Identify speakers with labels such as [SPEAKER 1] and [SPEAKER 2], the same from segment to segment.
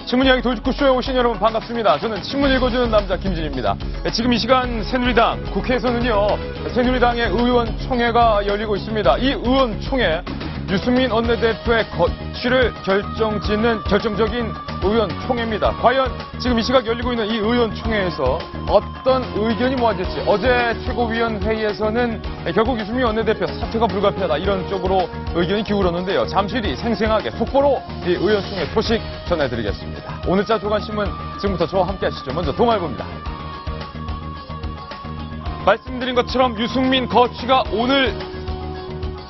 [SPEAKER 1] 신문 이야기 돌직구쇼에 오신 여러분 반갑습니다. 저는 신문 읽어주는 남자 김진입니다. 지금 이 시간 새누리당 국회에서는요, 새누리당의 의원총회가 열리고 있습니다. 이 의원총회, 유승민 원내대표의 거취를 결정짓는 결정적인 의원총회입니다. 과연 지금 이 시각 열리고 있는 이 의원총회에서 어떤 의견이 모아질지, 어제 최고위원회의에서는 결국 유승민 원내대표 사퇴가 불가피하다 이런 쪽으로 의견이 기울었는데요. 잠시 뒤 생생하게 속보로 이 의원총회 소식 전해드리겠습니다. 오늘자 조간신문 지금부터 저와 함께 하시죠. 먼저 동아일보입니다. 말씀드린 것처럼 유승민 거취가 오늘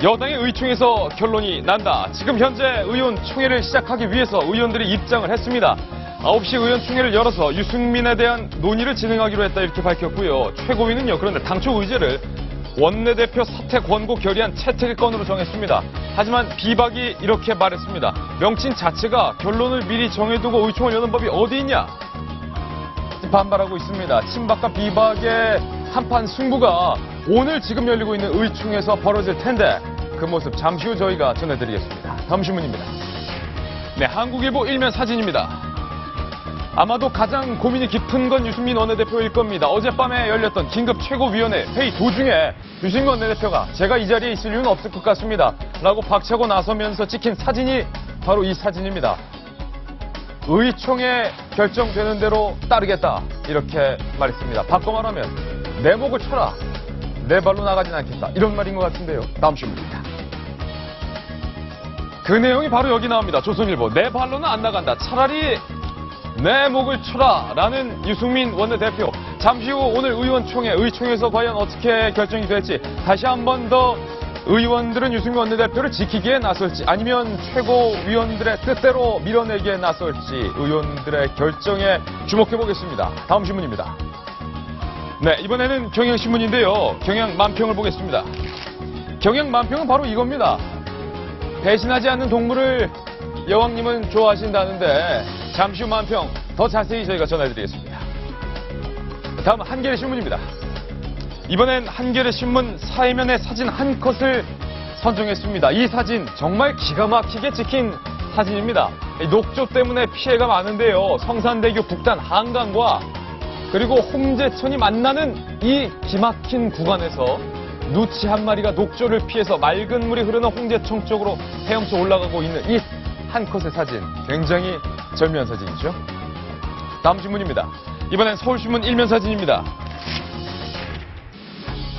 [SPEAKER 1] 여당의 의총에서 결론이 난다. 지금 현재 의원총회를 시작하기 위해서 의원들이 입장을 했습니다. 9시 의원총회를 열어서 유승민에 대한 논의를 진행하기로 했다 이렇게 밝혔고요. 최고위는요, 그런데 당초 의제를 원내대표 사퇴 권고 결의안 채택의 건으로 정했습니다. 하지만 비박이 이렇게 말했습니다. 명칭 자체가 결론을 미리 정해두고 의총을 여는 법이 어디 있냐? 반발하고 있습니다. 친박과 비박의 한판 승부가 오늘 지금 열리고 있는 의총에서 벌어질 텐데 그 모습 잠시 후 저희가 전해드리겠습니다. 다음 신문입니다. 네, 한국일보 일면 사진입니다. 아마도 가장 고민이 깊은 건 유승민 원내대표일 겁니다. 어젯밤에 열렸던 긴급 최고위원회 회의 도중에 유승민 원내대표가 제가 이 자리에 있을 이유는 없을 것 같습니다 라고 박차고 나서면서 찍힌 사진이 바로 이 사진입니다. 의총에 결정되는 대로 따르겠다 이렇게 말했습니다. 바꿔 말하면 내 목을 쳐라, 내 발로 나가진 않겠다 이런 말인 것 같은데요. 다음 신문입니다. 그 내용이 바로 여기 나옵니다. 조선일보. 내 발로는 안 나간다. 차라리 내 목을 쳐라 라는 유승민 원내대표. 잠시 후 오늘 의원총회, 의총에서 과연 어떻게 결정이 될지, 다시 한 번 더 의원들은 유승민 원내대표를 지키기에 나설지 아니면 최고위원들의 뜻대로 밀어내기에 나설지 의원들의 결정에 주목해보겠습니다. 다음 신문입니다. 네, 이번에는 경향신문인데요. 경향 만평을 보겠습니다. 경향 만평은 바로 이겁니다. 배신하지 않는 동물을 여왕님은 좋아하신다는데 잠시 후 만평 더 자세히 저희가 전해드리겠습니다. 다음 한겨레신문입니다. 이번엔 한겨레신문 사회면의 사진 한 컷을 선정했습니다. 이 사진 정말 기가 막히게 찍힌 사진입니다. 녹조 때문에 피해가 많은데요. 성산대교 북단 한강과 그리고 홍제천이 만나는 이 기막힌 구간에서 누치 한 마리가 녹조를 피해서 맑은 물이 흐르는 홍제천 쪽으로 헤엄쳐 올라가고 있는 이 한 컷의 사진, 굉장히 절묘한 사진이죠. 다음 신문입니다. 이번엔 서울신문 일면 사진입니다.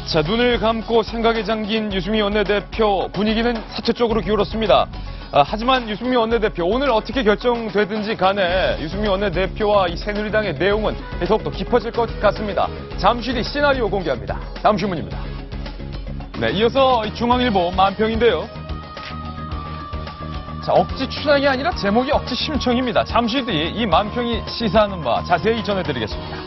[SPEAKER 1] 자, 눈을 감고 생각에 잠긴 유승민 원내대표, 분위기는 사퇴 쪽으로 기울었습니다. 하지만 유승민 원내대표, 오늘 어떻게 결정되든지 간에 유승민 원내대표와 이 새누리당의 내용은 더욱더 깊어질 것 같습니다. 잠시 뒤 시나리오 공개합니다. 다음 신문입니다. 네, 이어서 중앙일보 만평인데요. 자, 억지 추락이 아니라 제목이 억지 심청입니다. 잠시 뒤 이 만평이 시사하는 바 자세히 전해드리겠습니다.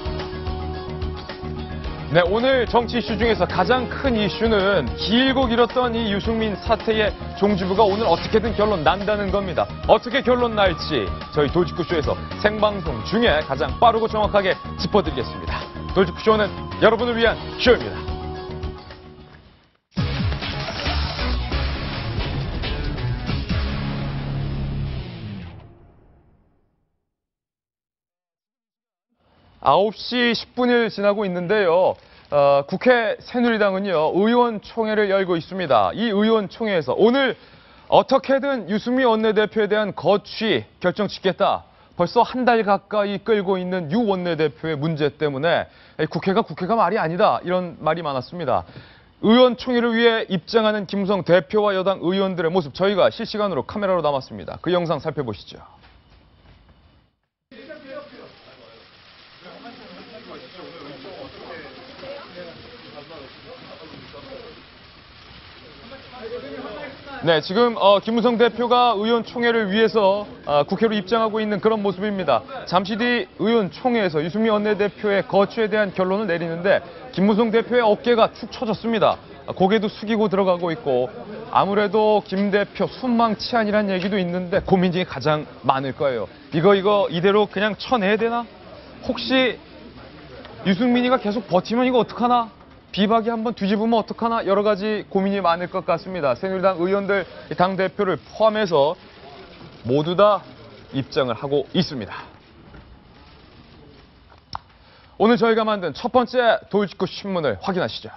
[SPEAKER 1] 네, 오늘 정치 이슈 중에서 가장 큰 이슈는 길고 길었던 이 유승민 사태의 종지부가 오늘 어떻게든 결론 난다는 겁니다. 어떻게 결론 날지 저희 돌직구쇼에서 생방송 중에 가장 빠르고 정확하게 짚어드리겠습니다. 돌직구쇼는 여러분을 위한 쇼입니다. 9시 10분을 지나고 있는데요. 국회 새누리당은요, 의원총회를 열고 있습니다. 이 의원총회에서 오늘 어떻게든 유승민 원내대표에 대한 거취 결정 짓겠다. 벌써 한 달 가까이 끌고 있는 유 원내대표의 문제 때문에 국회가 말이 아니다. 이런 말이 많았습니다. 의원총회를 위해 입장하는 김무성 대표와 여당 의원들의 모습 저희가 실시간으로 카메라로 담았습니다. 그 영상 살펴보시죠. 네, 지금 김무성 대표가 의원총회를 위해서 국회로 입장하고 있는 그런 모습입니다. 잠시 뒤 의원총회에서 유승민 원내대표의 거취에 대한 결론을 내리는데 김무성 대표의 어깨가 축 처졌습니다. 고개도 숙이고 들어가고 있고 아무래도 김 대표 순망치안이라는 얘기도 있는데 고민이 가장 많을 거예요. 이거 이대로 그냥 쳐내야 되나? 혹시 유승민이가 계속 버티면 이거 어떡하나? 비박이 한번 뒤집으면 어떡하나? 여러 가지 고민이 많을 것 같습니다. 새누리당 의원들, 당대표를 포함해서 모두 다 입장을 하고 있습니다. 오늘 저희가 만든 첫 번째 돌직구 신문을 확인하시죠.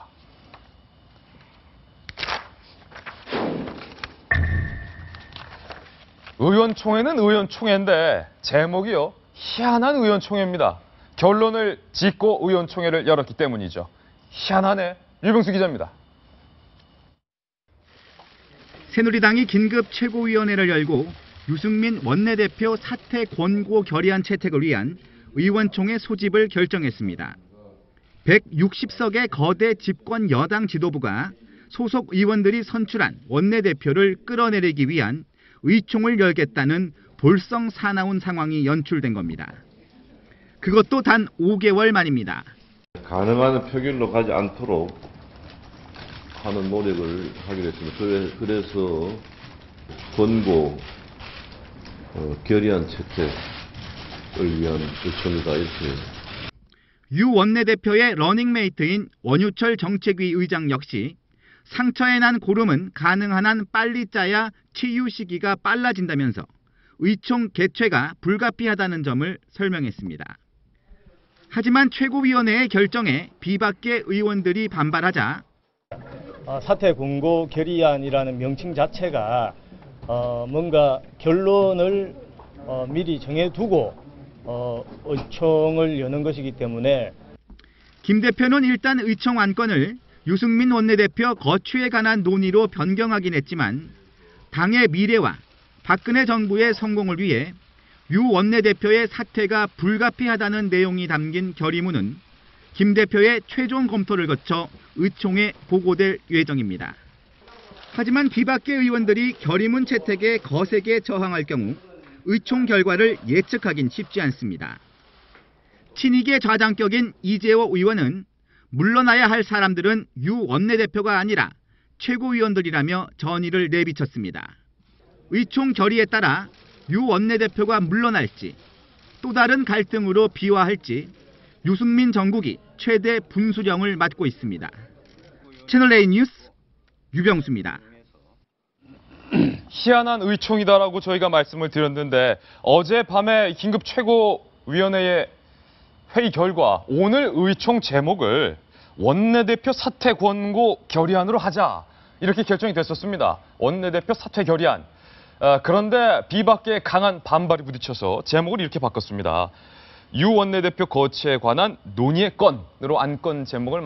[SPEAKER 1] 의원총회는 의원총회인데 제목이요. 희한한 의원총회입니다. 결론을 짓고 의원총회를 열었기 때문이죠. 희한하네. 유병수 기자입니다.
[SPEAKER 2] 새누리당이 긴급 최고위원회를 열고 유승민 원내대표 사퇴 권고 결의안 채택을 위한 의원총회 소집을 결정했습니다. 160석의 거대 집권 여당 지도부가 소속 의원들이 선출한 원내대표를 끌어내리기 위한 의총을 열겠다는 볼성 사나운 상황이 연출된 겁니다. 그것도 단 5개월 만입니다.
[SPEAKER 3] 가능한 표결로 가지 않도록 하는 노력을 하기로 했습니다. 그래서 권고 결의안 채택을 위한 의총이다 이렇게.
[SPEAKER 2] 유 원내대표의 러닝메이트인 원유철 정책위 의장 역시 상처에 난 고름은 가능한 한 빨리 짜야 치유 시기가 빨라진다면서 의총 개최가 불가피하다는 점을 설명했습니다. 하지만 최고위원회의 결정에 비박계 의원들이 반발하자
[SPEAKER 4] 사퇴 권고 결의안이라는 명칭 자체가 뭔가 결론을 미리 정해두고 의총을 여는 것이기 때문에
[SPEAKER 2] 김 대표는 일단 의총 안건을 유승민 원내대표 거취에 관한 논의로 변경하긴 했지만 당의 미래와 박근혜 정부의 성공을 위해 유 원내대표의 사퇴가 불가피하다는 내용이 담긴 결의문은 김 대표의 최종 검토를 거쳐 의총에 보고될 예정입니다. 하지만 비박계 의원들이 결의문 채택에 거세게 저항할 경우 의총 결과를 예측하긴 쉽지 않습니다. 친이계 좌장격인 이재호 의원은 물러나야 할 사람들은 유 원내대표가 아니라 최고위원들이라며 전의를 내비쳤습니다. 의총 결의에 따라 유 원내대표가 물러날지 또 다른 갈등으로 비화할지 유승민 정국이 최대 분수령을 맡고 있습니다. 채널A 뉴스 유병수입니다.
[SPEAKER 1] 희한한 의총이다라고 저희가 말씀을 드렸는데 어젯밤에 긴급 최고위원회의 회의 결과 오늘 의총 제목을 원내대표 사퇴 권고 결의안으로 하자 이렇게 결정이 됐었습니다. 원내대표 사퇴 결의안. 그런데 비박계에 강한 반발이 부딪혀서 제목을 이렇게 바꿨습니다. 유 원내대표 거취에 관한 논의의 건으로 안건 제목을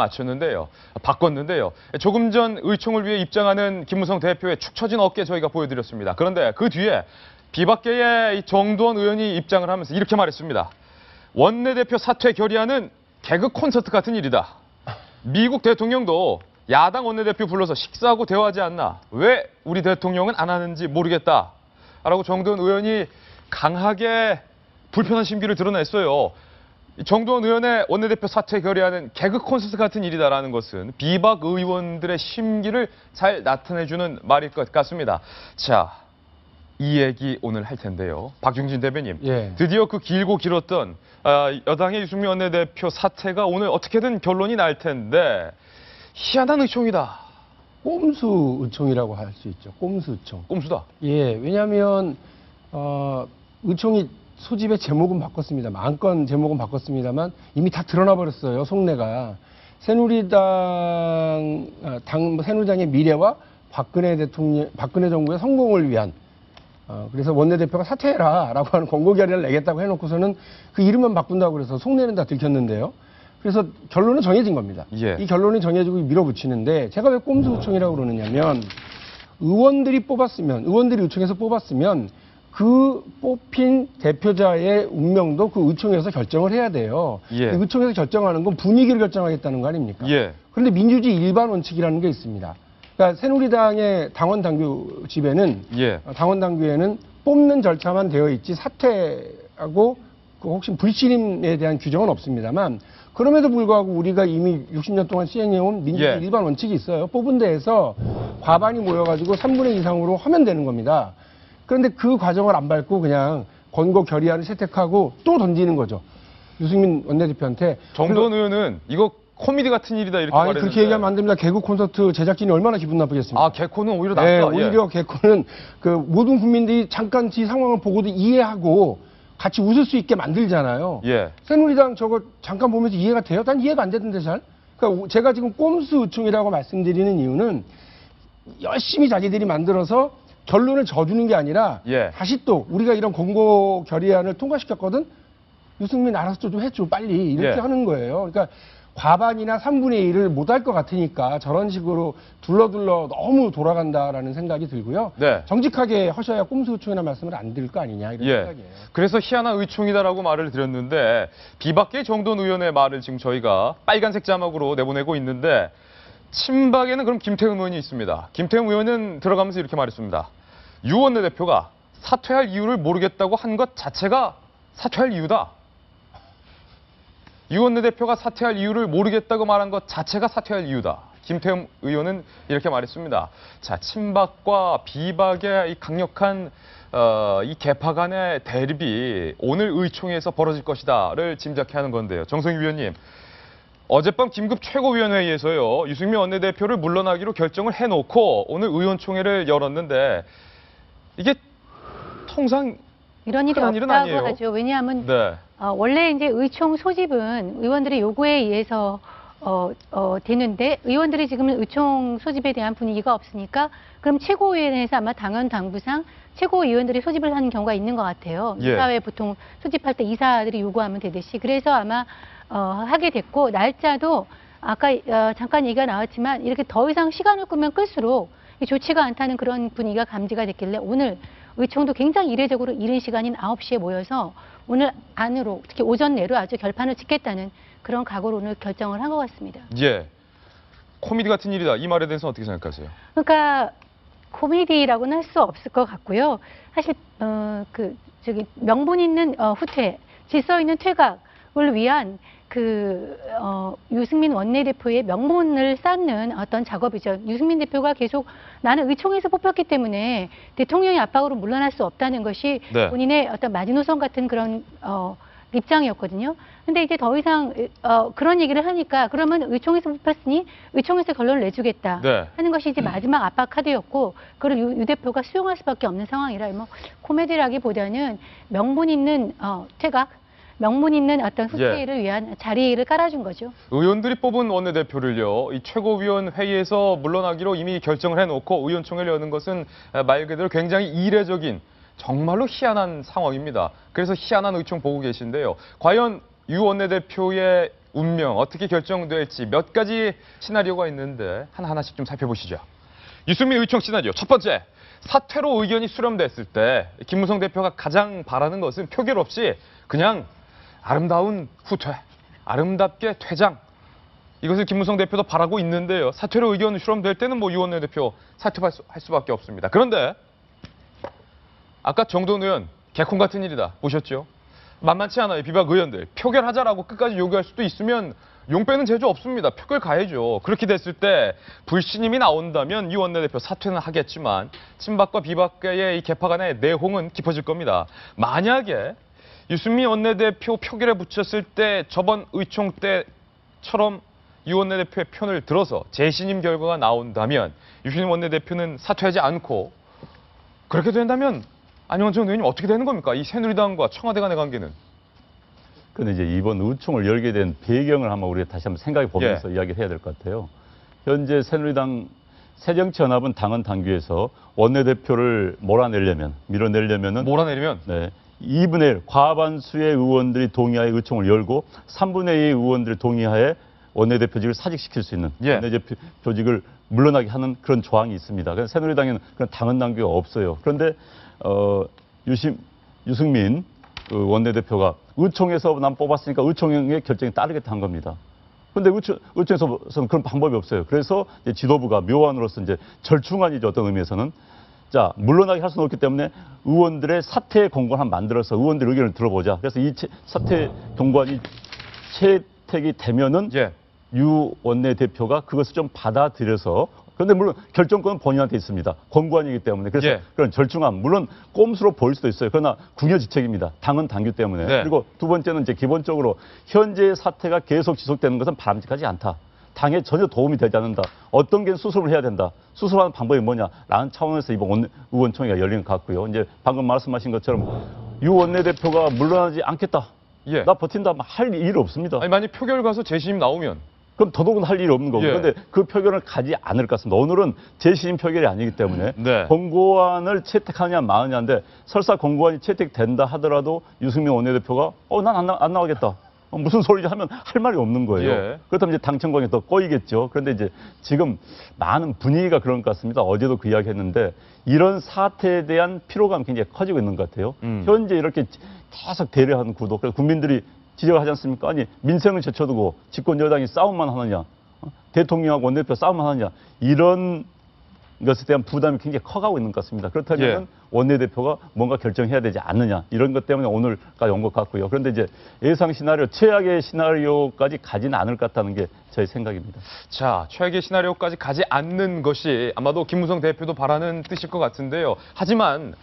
[SPEAKER 1] 바꿨는데요. 조금 전 의총을 위해 입장하는 김무성 대표의 축 처진 어깨 저희가 보여드렸습니다. 그런데 그 뒤에 비박계의 정두원 의원이 입장을 하면서 이렇게 말했습니다. 원내대표 사퇴 결의안은 개그 콘서트 같은 일이다. 미국 대통령도 야당 원내대표 불러서 식사하고 대화하지 않나. 왜 우리 대통령은 안 하는지 모르겠다. 라고 정두원 의원이 강하게 불편한 심기를 드러냈어요. 정두원 의원의 원내대표 사퇴 결의안은 개그 콘서트 같은 일이다라는 것은 비박 의원들의 심기를 잘 나타내주는 말일 것 같습니다. 자, 이 얘기 오늘 할 텐데요. 박용진 대변인, 드디어 그 길고 길었던 여당의 유승민 원내대표 사퇴가 오늘 어떻게든 결론이 날 텐데 희한한 의총이다.
[SPEAKER 5] 꼼수 의총이라고 할 수 있죠. 꼼수 의총.
[SPEAKER 1] 꼼수다.
[SPEAKER 5] 예, 왜냐하면 의총이 소집의 제목은 바꿨습니다만 안건 제목은 바꿨습니다만 이미 다 드러나 버렸어요. 속내가 새누리당의 미래와 박근혜 정부의 성공을 위한 그래서 원내대표가 사퇴해라라고 하는 권고 결의를 내겠다고 해놓고서는 그 이름만 바꾼다고 그래서 속내는 다 들켰는데요. 그래서 결론은 정해진 겁니다.
[SPEAKER 1] 예.
[SPEAKER 5] 이 결론이 정해지고 밀어붙이는데 제가 왜 꼼수 의총이라고 그러느냐면 의원들이 의총에서 뽑았으면 그 뽑힌 대표자의 운명도 그 의총에서 결정을 해야 돼요.
[SPEAKER 1] 예.
[SPEAKER 5] 의총에서 결정하는 건 분위기를 결정하겠다는 거 아닙니까?
[SPEAKER 1] 예.
[SPEAKER 5] 그런데 민주주의 일반 원칙이라는 게 있습니다. 그러니까 새누리당의 당원 당규 집에는 당원 당규에는 뽑는 절차만 되어 있지 사퇴하고 혹시 불신임에 대한 규정은 없습니다만 그럼에도 불구하고 우리가 이미 60년 동안 시행해온 민주주의 일반 원칙이 있어요. 뽑은 데에서 과반이 모여가지고 3분의 2 이상으로 하면 되는 겁니다. 그런데 그 과정을 안 밟고 그냥 권고 결의안을 채택하고 또 던지는 거죠. 유승민 원내대표한테.
[SPEAKER 1] 정두원 의원은 이거 코미디 같은 일이다 이렇게
[SPEAKER 5] 아니,
[SPEAKER 1] 말했는데.
[SPEAKER 5] 그렇게 얘기하면 안 됩니다. 개그 콘서트 제작진이 얼마나 기분 나쁘겠습니까?
[SPEAKER 1] 아, 개코는 오히려 낫다.
[SPEAKER 5] 네,
[SPEAKER 1] 예.
[SPEAKER 5] 오히려 개코는 그 모든 국민들이 잠깐 이 상황을 보고도 이해하고 같이 웃을 수 있게 만들잖아요.
[SPEAKER 1] 예.
[SPEAKER 5] 새누리당 저거 잠깐 보면서 이해가 돼요? 난 이해가 안 되던데 잘. 그러니까 제가 지금 꼼수 의총이라고 말씀드리는 이유는 열심히 자기들이 만들어서 결론을 져주는 게 아니라
[SPEAKER 1] 예.
[SPEAKER 5] 다시 또 우리가 이런 공고 결의안을 통과시켰거든. 유승민 알아서 좀 해줘 빨리 이렇게
[SPEAKER 1] 예.
[SPEAKER 5] 하는 거예요. 그러니까 과반이나 3분의 1을 못 할 것 같으니까 저런 식으로 둘러둘러 너무 돌아간다라는 생각이 들고요.
[SPEAKER 1] 네.
[SPEAKER 5] 정직하게 하셔야 꼼수 의총이라는 말씀을 안 드릴 거 아니냐 이런
[SPEAKER 1] 예.
[SPEAKER 5] 생각이에요.
[SPEAKER 1] 그래서 희한한 의총이다라고 말을 드렸는데 비박계 정돈 의원의 말을 지금 저희가 빨간색 자막으로 내보내고 있는데 친박에는 그럼 김태흠 의원이 있습니다. 김태흠 의원은 들어가면서 이렇게 말했습니다. 유 원내대표가 사퇴할 이유를 모르겠다고 한 것 자체가 사퇴할 이유다. 유 원내대표가 사퇴할 이유를 모르겠다고 말한 것 자체가 사퇴할 이유다. 김태흠 의원은 이렇게 말했습니다. 자, 친박과 비박의 이 강력한 이 개파 간의 대립이 오늘 의총에서 벌어질 것이다를 짐작해 하는 건데요. 정성희 위원님, 어젯밤 긴급 최고위원회의에서요, 유승민 원내대표를 물러나기로 결정을 해놓고 오늘 의원총회를 열었는데 이게 통상
[SPEAKER 6] 이런 일이
[SPEAKER 1] 흔한 일은
[SPEAKER 6] 없다고
[SPEAKER 1] 아니에요.
[SPEAKER 6] 하죠. 왜냐하면
[SPEAKER 1] 네.
[SPEAKER 6] 원래 이제 의총 소집은 의원들의 요구에 의해서 되는데 의원들이 지금 의총 소집에 대한 분위기가 없으니까 그럼 최고위원회에서 아마 당헌 당부상 최고위원들이 소집을 하는 경우가 있는 것 같아요.
[SPEAKER 1] 예.
[SPEAKER 6] 이사회 보통 소집할 때 이사들이 요구하면 되듯이 그래서 아마 하게 됐고 날짜도 아까 잠깐 얘기가 나왔지만 이렇게 더 이상 시간을 끄면 끌수록 좋지가 않다는 그런 분위기가 감지가 됐길래 오늘 의총도 굉장히 이례적으로 이른 시간인 9시에 모여서 오늘 안으로 특히 오전 내로 아주 결판을 짓겠다는 그런 각오로 오늘 결정을 한 것 같습니다.
[SPEAKER 1] 예. 코미디 같은 일이다. 이 말에 대해서 어떻게 생각하세요?
[SPEAKER 6] 그러니까 코미디라고는 할 수 없을 것 같고요. 사실 명분 있는 후퇴, 질서 있는 퇴각을 위한 유승민 원내대표의 명분을 쌓는 어떤 작업이죠. 유승민 대표가 계속 나는 의총에서 뽑혔기 때문에 대통령의 압박으로 물러날 수 없다는 것이
[SPEAKER 1] 네.
[SPEAKER 6] 본인의 어떤 마지노선 같은 그런 입장이었거든요. 근데 이제 더 이상 그런 얘기를 하니까 그러면 의총에서 뽑혔으니 의총에서 결론을 내주겠다
[SPEAKER 1] 네.
[SPEAKER 6] 하는 것이 이제 마지막 압박 카드였고 그걸 유 대표가 수용할 수밖에 없는 상황이라 뭐 코미디라기보다는 명분 있는 퇴각, 명분 있는 어떤 후퇴를 위한 자리를 깔아준 거죠.
[SPEAKER 1] 의원들이 뽑은 원내대표를요, 이 최고위원 회의에서 물러나기로 이미 결정을 해놓고 의원총회를 여는 것은 말 그대로 굉장히 이례적인 정말로 희한한 상황입니다. 그래서 희한한 의총 보고 계신데요. 과연 유 원내대표의 운명 어떻게 결정될지 몇 가지 시나리오가 있는데 하나하나씩 좀 살펴보시죠. 유승민 의총 시나리오 첫 번째, 사퇴로 의견이 수렴됐을 때 김무성 대표가 가장 바라는 것은 표결 없이 그냥 아름다운 후퇴, 아름답게 퇴장. 이것을 김무성 대표도 바라고 있는데요. 사퇴로 의견이 수렴될 때는 뭐 유 원내대표 사퇴할 수밖에 없습니다. 그런데 아까 정돈 의원 개콘 같은 일이다 보셨죠? 만만치 않아요. 비박 의원들 표결하자라고 끝까지 요구할 수도 있으면 용 빼는 재주 없습니다. 표결 가야죠. 그렇게 됐을 때 불신임이 나온다면 유 원내대표 사퇴는 하겠지만 친박과 비박계의 이 개파 간의 내홍은 깊어질 겁니다. 만약에 유승민 원내대표 표결에 붙였을 때 저번 의총 때처럼 유 원내대표의 편을 들어서 재신임 결과가 나온다면 유승민 원내대표는 사퇴하지 않고 그렇게 된다면 안영천 의원님 어떻게 되는 겁니까? 이 새누리당과 청와대 간의 관계는.
[SPEAKER 7] 근데 이제 이번 의총을 열게 된 배경을 한번 우리가 다시 한번 생각해 보면서 이야기를 해야 될 것 같아요. 현재 새누리당 새정치연합은 당헌 당규에서 원내대표를 밀어내려면은 네, 2분의 1 과반수의 의원들이 동의하에 의총을 열고 3분의 2 의원들이 동의하에 원내대표직을 사직시킬 수 있는 원내대표직을 물러나게 하는 그런 조항이 있습니다. 그래서 새누리당에는 그런 당헌 당규가 없어요. 그런데 유승민 그 원내대표가 의총에서 난 뽑았으니까 의총의 결정에 따르겠다 한 겁니다. 그런데 의총에서는 그런 방법이 없어요. 그래서 이제 지도부가 묘안으로서 이제 절충안이죠. 어떤 의미에서는. 자, 물러나게 할 수는 없기 때문에 의원들의 사퇴 공고를 한번 만들어서 의원들 의견을 들어보자. 그래서 이 사퇴 공고안이 채택이 되면은 유 원내대표가 그것을 좀 받아들여서 그런데 물론 결정권은 본인한테 있습니다. 권고안이기 때문에. 그래서
[SPEAKER 1] 예.
[SPEAKER 7] 그런 절충함, 물론 꼼수로 보일 수도 있어요. 그러나 궁여지책입니다. 당은 당규 때문에.
[SPEAKER 1] 네.
[SPEAKER 7] 그리고 두 번째는 이제 기본적으로 현재의 사태가 계속 지속되는 것은 바람직하지 않다. 당에 전혀 도움이 되지 않는다. 어떤 게 수습을 해야 된다. 수습하는 방법이 뭐냐라는 차원에서 이번 의원총회가 열린 것 같고요. 이제 방금 말씀하신 것처럼 유 원내대표가 물러나지 않겠다.
[SPEAKER 1] 예.
[SPEAKER 7] 나 버틴다. 할 일이 없습니다.
[SPEAKER 1] 아니, 만약 표결 가서 재심 나오면
[SPEAKER 7] 그럼 더더욱은 할 일이 없는 거고.
[SPEAKER 1] 예.
[SPEAKER 7] 그런데 그 표결을 가지 않을 것 같습니다. 오늘은 재심 표결이 아니기 때문에
[SPEAKER 1] 네.
[SPEAKER 7] 권고안을 채택하냐 마느냐인데 설사 권고안이 채택된다 하더라도 유승민 원내대표가 난 안 나가겠다. 무슨 소리지 하면 할 말이 없는 거예요.
[SPEAKER 1] 예.
[SPEAKER 7] 그렇다면 이제 당청광이 더 꼬이겠죠. 그런데 이제 지금 많은 분위기가 그런 것 같습니다. 어제도 그 이야기 했는데 이런 사태에 대한 피로감이 굉장히 커지고 있는 것 같아요. 현재 이렇게 계속 대려하는 구도. 그래서 국민들이 지적을 하지 않습니까? 아니, 민생을 제쳐두고 집권 여당이 싸움만 하느냐, 대통령하고 원내대표 싸움만 하느냐, 이런 것에 대한 부담이 굉장히 커가고 있는 것 같습니다. 그렇다면
[SPEAKER 1] 예.
[SPEAKER 7] 원내대표가 뭔가 결정해야 되지 않느냐, 이런 것 때문에 오늘까지 온 것 같고요. 그런데 이제 예상 시나리오, 최악의 시나리오까지 가지는 않을 것 같다는 게 저희 생각입니다.
[SPEAKER 1] 자, 최악의 시나리오까지 가지 않는 것이 아마도 김무성 대표도 바라는 뜻일 것 같은데요. 하지만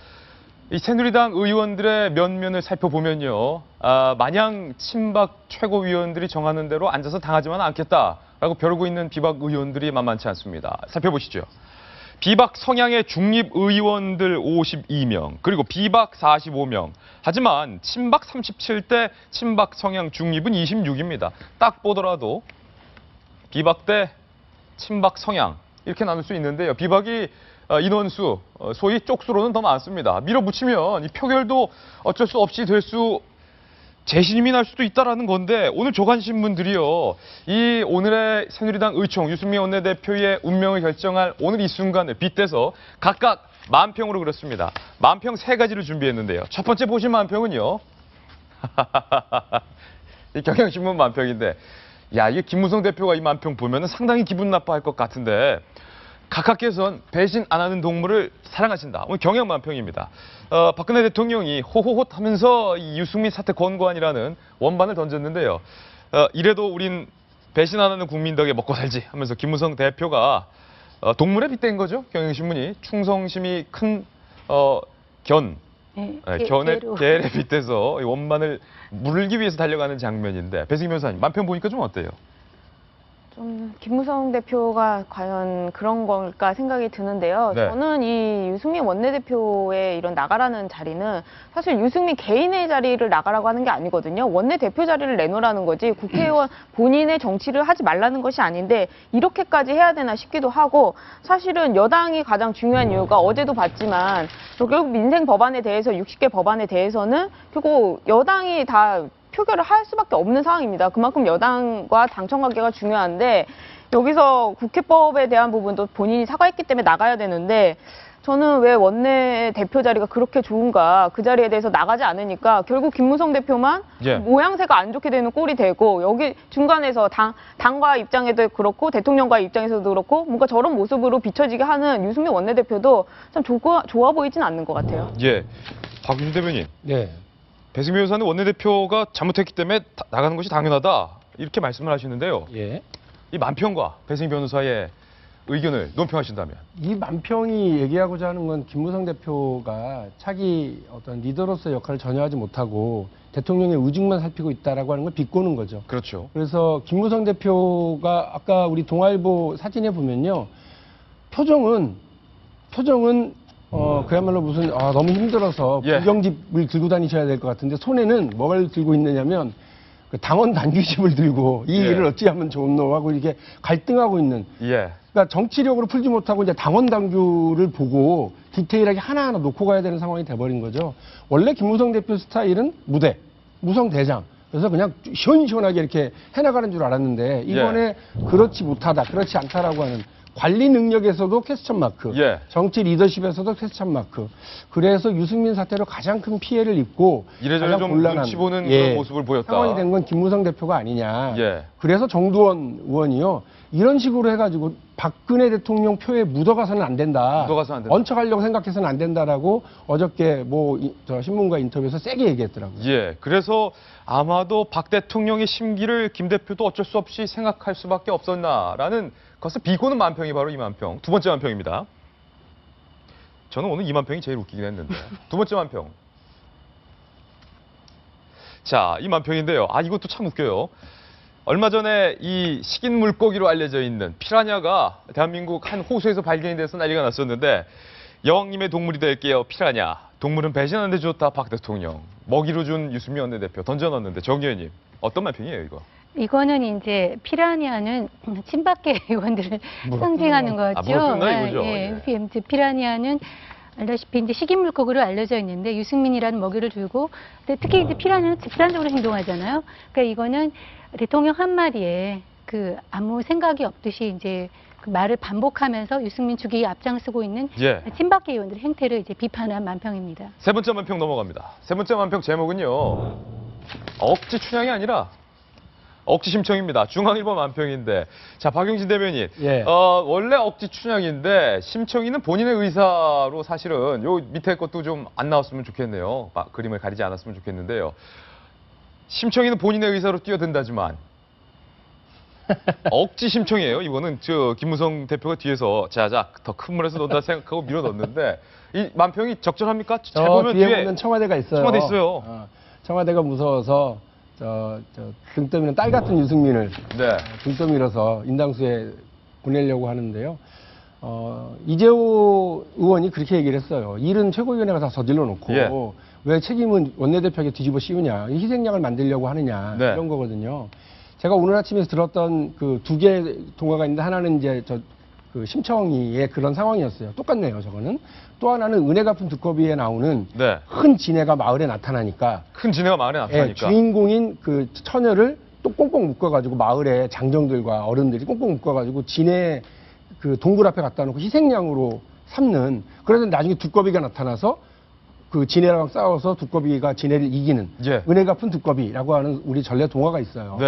[SPEAKER 1] 이 새누리당 의원들의 면면을 살펴보면요. 마냥 친박 최고위원들이 정하는 대로 앉아서 당하지만 않겠다라고 벼르고 있는 비박 의원들이 만만치 않습니다. 살펴보시죠. 비박 성향의 중립 의원들 52명, 그리고 비박 45명. 하지만 친박 37대 친박 성향 중립은 26입니다. 딱 보더라도 비박 대 친박 성향 이렇게 나눌 수 있는데요. 비박이 인원수, 소위 쪽수로는 더 많습니다. 밀어붙이면 이 표결도 어쩔 수 없이 될 수, 재신임이 날 수도 있다라는 건데, 오늘 조간신문들이요, 이 오늘의 새누리당 의총 유승민 원내대표의 운명을 결정할 오늘 이 순간을 빗대서 각각 만평으로 그렸습니다. 만평 3가지를 준비했는데요. 첫 번째 보신 만평은요, 이 경향신문 만평인데, 야, 이게 김무성 대표가 이 만평 보면은 상당히 기분 나빠할 것 같은데, 각하께서는 배신 안 하는 동물을 사랑하신다. 오늘 경향 만평입니다. 박근혜 대통령이 호호호 하면서 이 유승민 사태 권고안이라는 원반을 던졌는데요. 이래도 우린 배신 안 하는 국민 덕에 먹고 살지 하면서 김무성 대표가 동물에 빗댄 거죠. 경향신문이 충성심이 큰 개에 빗대서 이 원반을 물기 위해서 달려가는 장면인데, 배승기 변호사님 만평 보니까 좀 어때요?
[SPEAKER 8] 좀 김무성 대표가 과연 그런 걸까 생각이 드는데요.
[SPEAKER 1] 네.
[SPEAKER 8] 저는 이 유승민 원내대표의 이런 나가라는 자리는 사실 유승민 개인의 자리를 나가라고 하는 게 아니거든요. 원내대표 자리를 내놓으라는 거지 국회의원 본인의 정치를 하지 말라는 것이 아닌데 이렇게까지 해야 되나 싶기도 하고, 사실은 여당이 가장 중요한 이유가 어제도 봤지만 결국 민생 법안에 대해서 60개 법안에 대해서는 결국 여당이 다 표결을 할 수밖에 없는 상황입니다. 그만큼 여당과 당청 관계가 중요한데 여기서 국회법에 대한 부분도 본인이 사과했기 때문에 나가야 되는데, 저는 왜 원내대표 자리가 그렇게 좋은가, 그 자리에 대해서 나가지 않으니까 결국 김무성 대표만
[SPEAKER 1] 예.
[SPEAKER 8] 모양새가 안 좋게 되는 꼴이 되고, 여기 중간에서 당과 입장에도 그렇고 대통령과 입장에서도 그렇고 뭔가 저런 모습으로 비춰지게 하는 유승민 원내대표도 참 좋아 보이진 않는 것 같아요.
[SPEAKER 1] 예, 박윤주 대변인.
[SPEAKER 5] 네.
[SPEAKER 1] 배승기 변호사는 원내대표가 잘못했기 때문에 나가는 것이 당연하다, 이렇게 말씀을 하시는데요.
[SPEAKER 5] 예.
[SPEAKER 1] 이 만평과 배승기 변호사의 의견을 논평하신다면?
[SPEAKER 5] 이 만평이 얘기하고자 하는 건 김무성 대표가 차기 어떤 리더로서 역할을 전혀 하지 못하고 대통령의 의중만 살피고 있다라고 하는 걸 비꼬는 거죠.
[SPEAKER 1] 그렇죠.
[SPEAKER 5] 그래서 김무성 대표가 아까 우리 동아일보 사진에 보면요, 표정은 그야말로 무슨 너무 힘들어서
[SPEAKER 1] 예.
[SPEAKER 5] 불경집을 들고 다니셔야 될 것 같은데, 손에는 뭘 들고 있느냐면 그 당원 당규집을 들고 이
[SPEAKER 1] 예.
[SPEAKER 5] 일을 어찌하면 좋노 하고 이렇게 갈등하고 있는.
[SPEAKER 1] 예.
[SPEAKER 5] 그러니까 정치력으로 풀지 못하고 이제 당원 당규를 보고 디테일하게 하나하나 놓고 가야 되는 상황이 돼버린 거죠. 원래 김무성 대표 스타일은 무대, 무성대장. 그래서 그냥 시원시원하게 이렇게 해나가는 줄 알았는데 이번에 그렇지 못하다, 그렇지 않다라고 하는 관리 능력에서도 퀘스천 마크,
[SPEAKER 1] 예.
[SPEAKER 5] 정치 리더십에서도 퀘스천 마크. 그래서 유승민 사태로 가장 큰 피해를 입고
[SPEAKER 1] 이래저래
[SPEAKER 5] 가장
[SPEAKER 1] 좀
[SPEAKER 5] 곤란한,
[SPEAKER 1] 눈치 보는 그런 모습을 보였다.
[SPEAKER 5] 상황이 된 건 김무성 대표가 아니냐.
[SPEAKER 1] 예.
[SPEAKER 5] 그래서 정두원 의원이요, 이런 식으로 해가지고 박근혜 대통령 표에 묻어가서는 안 된다.
[SPEAKER 1] 묻어가서는 안 된다.
[SPEAKER 5] 얹혀가려고 생각해서는 안 된다라고 어저께 저 신문과 인터뷰에서 세게 얘기했더라고요.
[SPEAKER 1] 예. 그래서 아마도 박 대통령의 심기를 김 대표도 어쩔 수 없이 생각할 수밖에 없었나라는 거기서 비고는 만평이 바로 이 만평. 두 번째 만평입니다. 저는 오늘 이 만평이 제일 웃기긴 했는데. 두 번째 만평. 자, 이 만평인데요. 아, 이것도 참 웃겨요. 얼마 전에 이 식인 물고기로 알려져 있는 피라냐가 대한민국 한 호수에서 발견이 돼서 난리가 났었는데, 여왕님의 동물이 될게요, 피라냐. 동물은 배신하는 데 좋다, 박 대통령. 먹이로 준 유승민 원내대표 던져넣었는데, 정 의원님, 어떤 만평이에요, 이거?
[SPEAKER 6] 이거는 이제 피라니아는 친박계 의원들을 상징하는 거죠.
[SPEAKER 1] 물었나 이거죠?
[SPEAKER 6] 이제 피라니아는 알다시피 이제 식인 물고기로 알려져 있는데 유승민이라는 먹이를 들고, 근데 특히 이제 피라니아는 집단적으로 행동하잖아요. 그러니까 이거는 대통령 한 마디에 그 아무 생각이 없듯이 이제 그 말을 반복하면서 유승민 주기에 앞장서고 있는 친박계 의원들의 행태를 이제 비판한 만평입니다.
[SPEAKER 1] 세 번째 만평 넘어갑니다. 세 번째 만평 제목은요, 억지 춘향이 아니라 억지 심청입니다. 중앙일보 만평인데, 자, 박용진 대변인, 원래 억지 춘향인데 심청이는 본인의 의사로 사실은 요 밑에 것도 좀 안 나왔으면 좋겠네요. 그림을 가리지 않았으면 좋겠는데요. 심청이는 본인의 의사로 뛰어든다지만 억지 심청이에요. 이거는 저 김무성 대표가 뒤에서 자자 더 큰 물에서 논다 생각하고 밀어 넣었는데, 이 만평이 적절합니까? 잘 보면
[SPEAKER 5] 뒤에 보면 청와대가 있어요.
[SPEAKER 1] 청와대 있어요.
[SPEAKER 5] 청와대가 무서워서 등 떠미는 딸 같은 유승민을 등 떠밀어서 인당수에 보내려고 하는데요. 이재호 의원이 그렇게 얘기를 했어요. 일은 최고위원회가 다 저질러 놓고 왜 책임은 원내대표에게 뒤집어 씌우냐, 희생양을 만들려고 하느냐, 이런 거거든요. 제가 오늘 아침에 들었던 그 두 개의 동화가 있는데, 하나는 이제 그 심청이의 그런 상황이었어요. 똑같네요, 저거는. 또 하나는 은혜 갚은 두꺼비에 나오는 큰 지네가 마을에 나타나니까,
[SPEAKER 1] 큰 지네가 마을에 나타나니까
[SPEAKER 5] 주인공인 그 처녀를 또 꽁꽁 묶어가지고 마을에 장정들과 어른들이 꽁꽁 묶어가지고 지네 그 동굴 앞에 갖다 놓고 희생양으로 삼는, 그래서 나중에 두꺼비가 나타나서 그 지네랑 싸워서 두꺼비가 지네를 이기는 은혜 갚은 두꺼비라고 하는 우리 전래 동화가 있어요.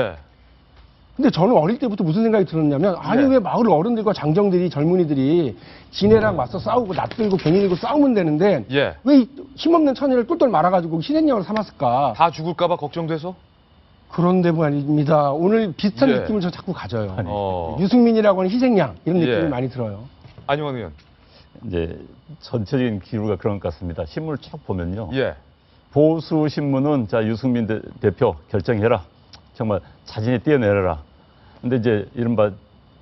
[SPEAKER 5] 근데 저는 어릴 때부터 무슨 생각이 들었냐면, 아니 왜 마을 어른들과 장정들이, 젊은이들이 지네랑 맞서 싸우고 낯들고 괜히 들고 싸우면 되는데 왜 힘없는 처녀를 똘똘 말아가지고 희생양으로 삼았을까?
[SPEAKER 1] 다 죽을까 봐 걱정돼서?
[SPEAKER 5] 그런 데문입니다. 오늘 비슷한 느낌을 저 자꾸 가져요. 유승민이라고 하는 희생양, 이런 느낌이 많이 들어요.
[SPEAKER 1] 안용환 의원.
[SPEAKER 7] 이제 전체적인 기류가 그런 것 같습니다. 신문을 쭉 보면요. 보수 신문은 자, 유승민 대표 결정해라. 정말 자진에 뛰어내려라. 근데 이제 이른바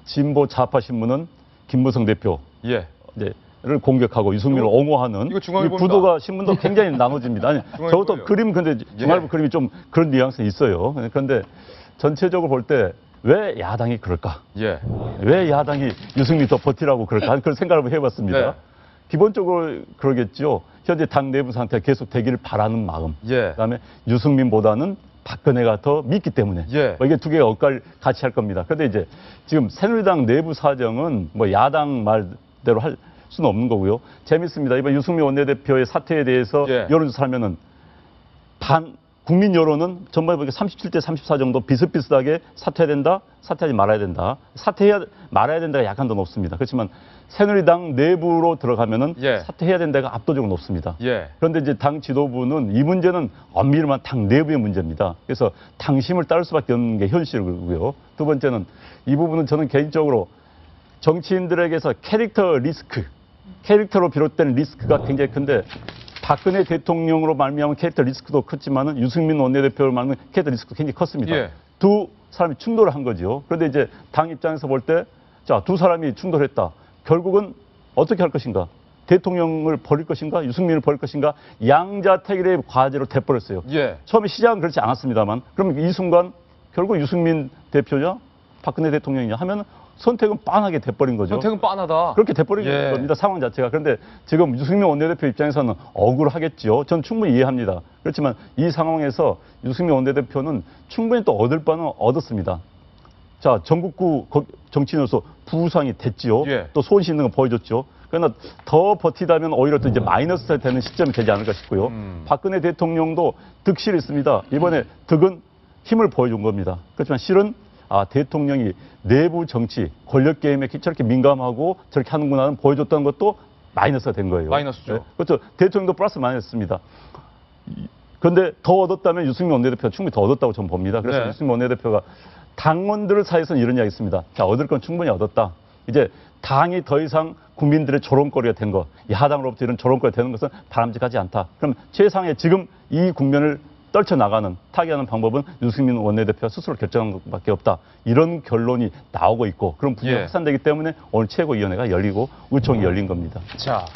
[SPEAKER 7] 진보 좌파 신문은 김무성 대표 이제를 공격하고 유승민을 옹호하는 이 구도가 신문도 굉장히 나눠집니다. 아니, 저것도 그림, 근데 중앙일보 그림이 좀 그런 뉘앙스는 있어요. 그런데 전체적으로 볼 때 왜 야당이 그럴까? 왜 야당이 유승민 더 버티라고 그럴까? 그런 생각을 한번 해봤습니다. 기본적으로 그러겠죠. 현재 당 내부 상태가 계속 되기를 바라는 마음. 그다음에 유승민보다는 박근혜가 더 믿기 때문에 이게 두 개가 같이 할 겁니다. 그런데 이제 지금 새누리당 내부 사정은 뭐 야당 말대로 할 수는 없는 거고요. 재밌습니다. 이번 유승민 원내대표의 사퇴에 대해서 여론조사하면은 국민 여론은 전반에 보니까 37대 34 정도 비슷비슷하게 사퇴해야 된다, 사퇴하지 말아야 된다. 사퇴해야 말아야 된다가 약간 더 높습니다. 그렇지만 새누리당 내부로 들어가면은 사퇴해야 된다가 압도적으로 높습니다. 그런데 이제 당 지도부는 이 문제는 엄밀히 말하면 당 내부의 문제입니다. 그래서 당심을 따를 수밖에 없는 게 현실이고요. 두 번째는 이 부분은 저는 개인적으로 정치인들에게서 캐릭터 리스크, 캐릭터로 비롯된 리스크가 굉장히 큰데, 박근혜 대통령으로 말미암은 캐릭터 리스크도 컸지만은 유승민 원내대표로 말하면 캐릭터 리스크도 굉장히 컸습니다. 두 사람이 충돌을 한 거죠. 그런데 이제 당 입장에서 볼 때, 자, 두 사람이 충돌했다. 결국은 어떻게 할 것인가? 대통령을 버릴 것인가? 유승민을 버릴 것인가? 양자택일의 과제로 돼버렸어요. 처음에 시작은 그렇지 않았습니다만, 그럼 이 순간 결국 유승민 대표냐, 박근혜 대통령이냐 하면 선택은 빤하게 돼버린 거죠.
[SPEAKER 1] 선택은 빤하다.
[SPEAKER 7] 그렇게 돼버린 겁니다. 상황 자체가. 그런데 지금 유승민 원내대표 입장에서는 억울하겠죠. 전 충분히 이해합니다. 그렇지만 이 상황에서 유승민 원내대표는 충분히 또 얻을 바는 얻었습니다. 자, 전국구 정치인으로서 부상이 됐지요. 또 소신 있는 거 보여줬죠. 그러나 더 버티다면 오히려 또 이제 마이너스 되는 시점이 되지 않을까 싶고요. 박근혜 대통령도 득실이 있습니다. 이번에 득은 힘을 보여준 겁니다. 그렇지만 실은 대통령이 내부 정치, 권력 게임에 저렇게 민감하고 저렇게 하는구나는 보여줬다는 것도 마이너스가 된 거예요.
[SPEAKER 1] 마이너스죠.
[SPEAKER 7] 그렇죠. 대통령도 플러스 마이너스입니다. 그런데 더 얻었다면 유승민 원내대표가 충분히 더 얻었다고 저는 봅니다. 그래서 유승민 원내대표가 당원들 사이에서는 이런 이야기 있습니다. 자, 얻을 건 충분히 얻었다. 이제 당이 더 이상 국민들의 조롱거리가 된 것, 야당으로부터 이런 조롱거리가 되는 것은 바람직하지 않다. 그럼 최상의 지금 이 국면을 떨쳐나가는, 타개하는 방법은 유승민 원내대표가 스스로 결정한 것밖에 없다. 이런 결론이 나오고 있고 그런 분위기가 확산되기 때문에 오늘 최고위원회가 열리고 의총이 열린 겁니다.
[SPEAKER 1] 자,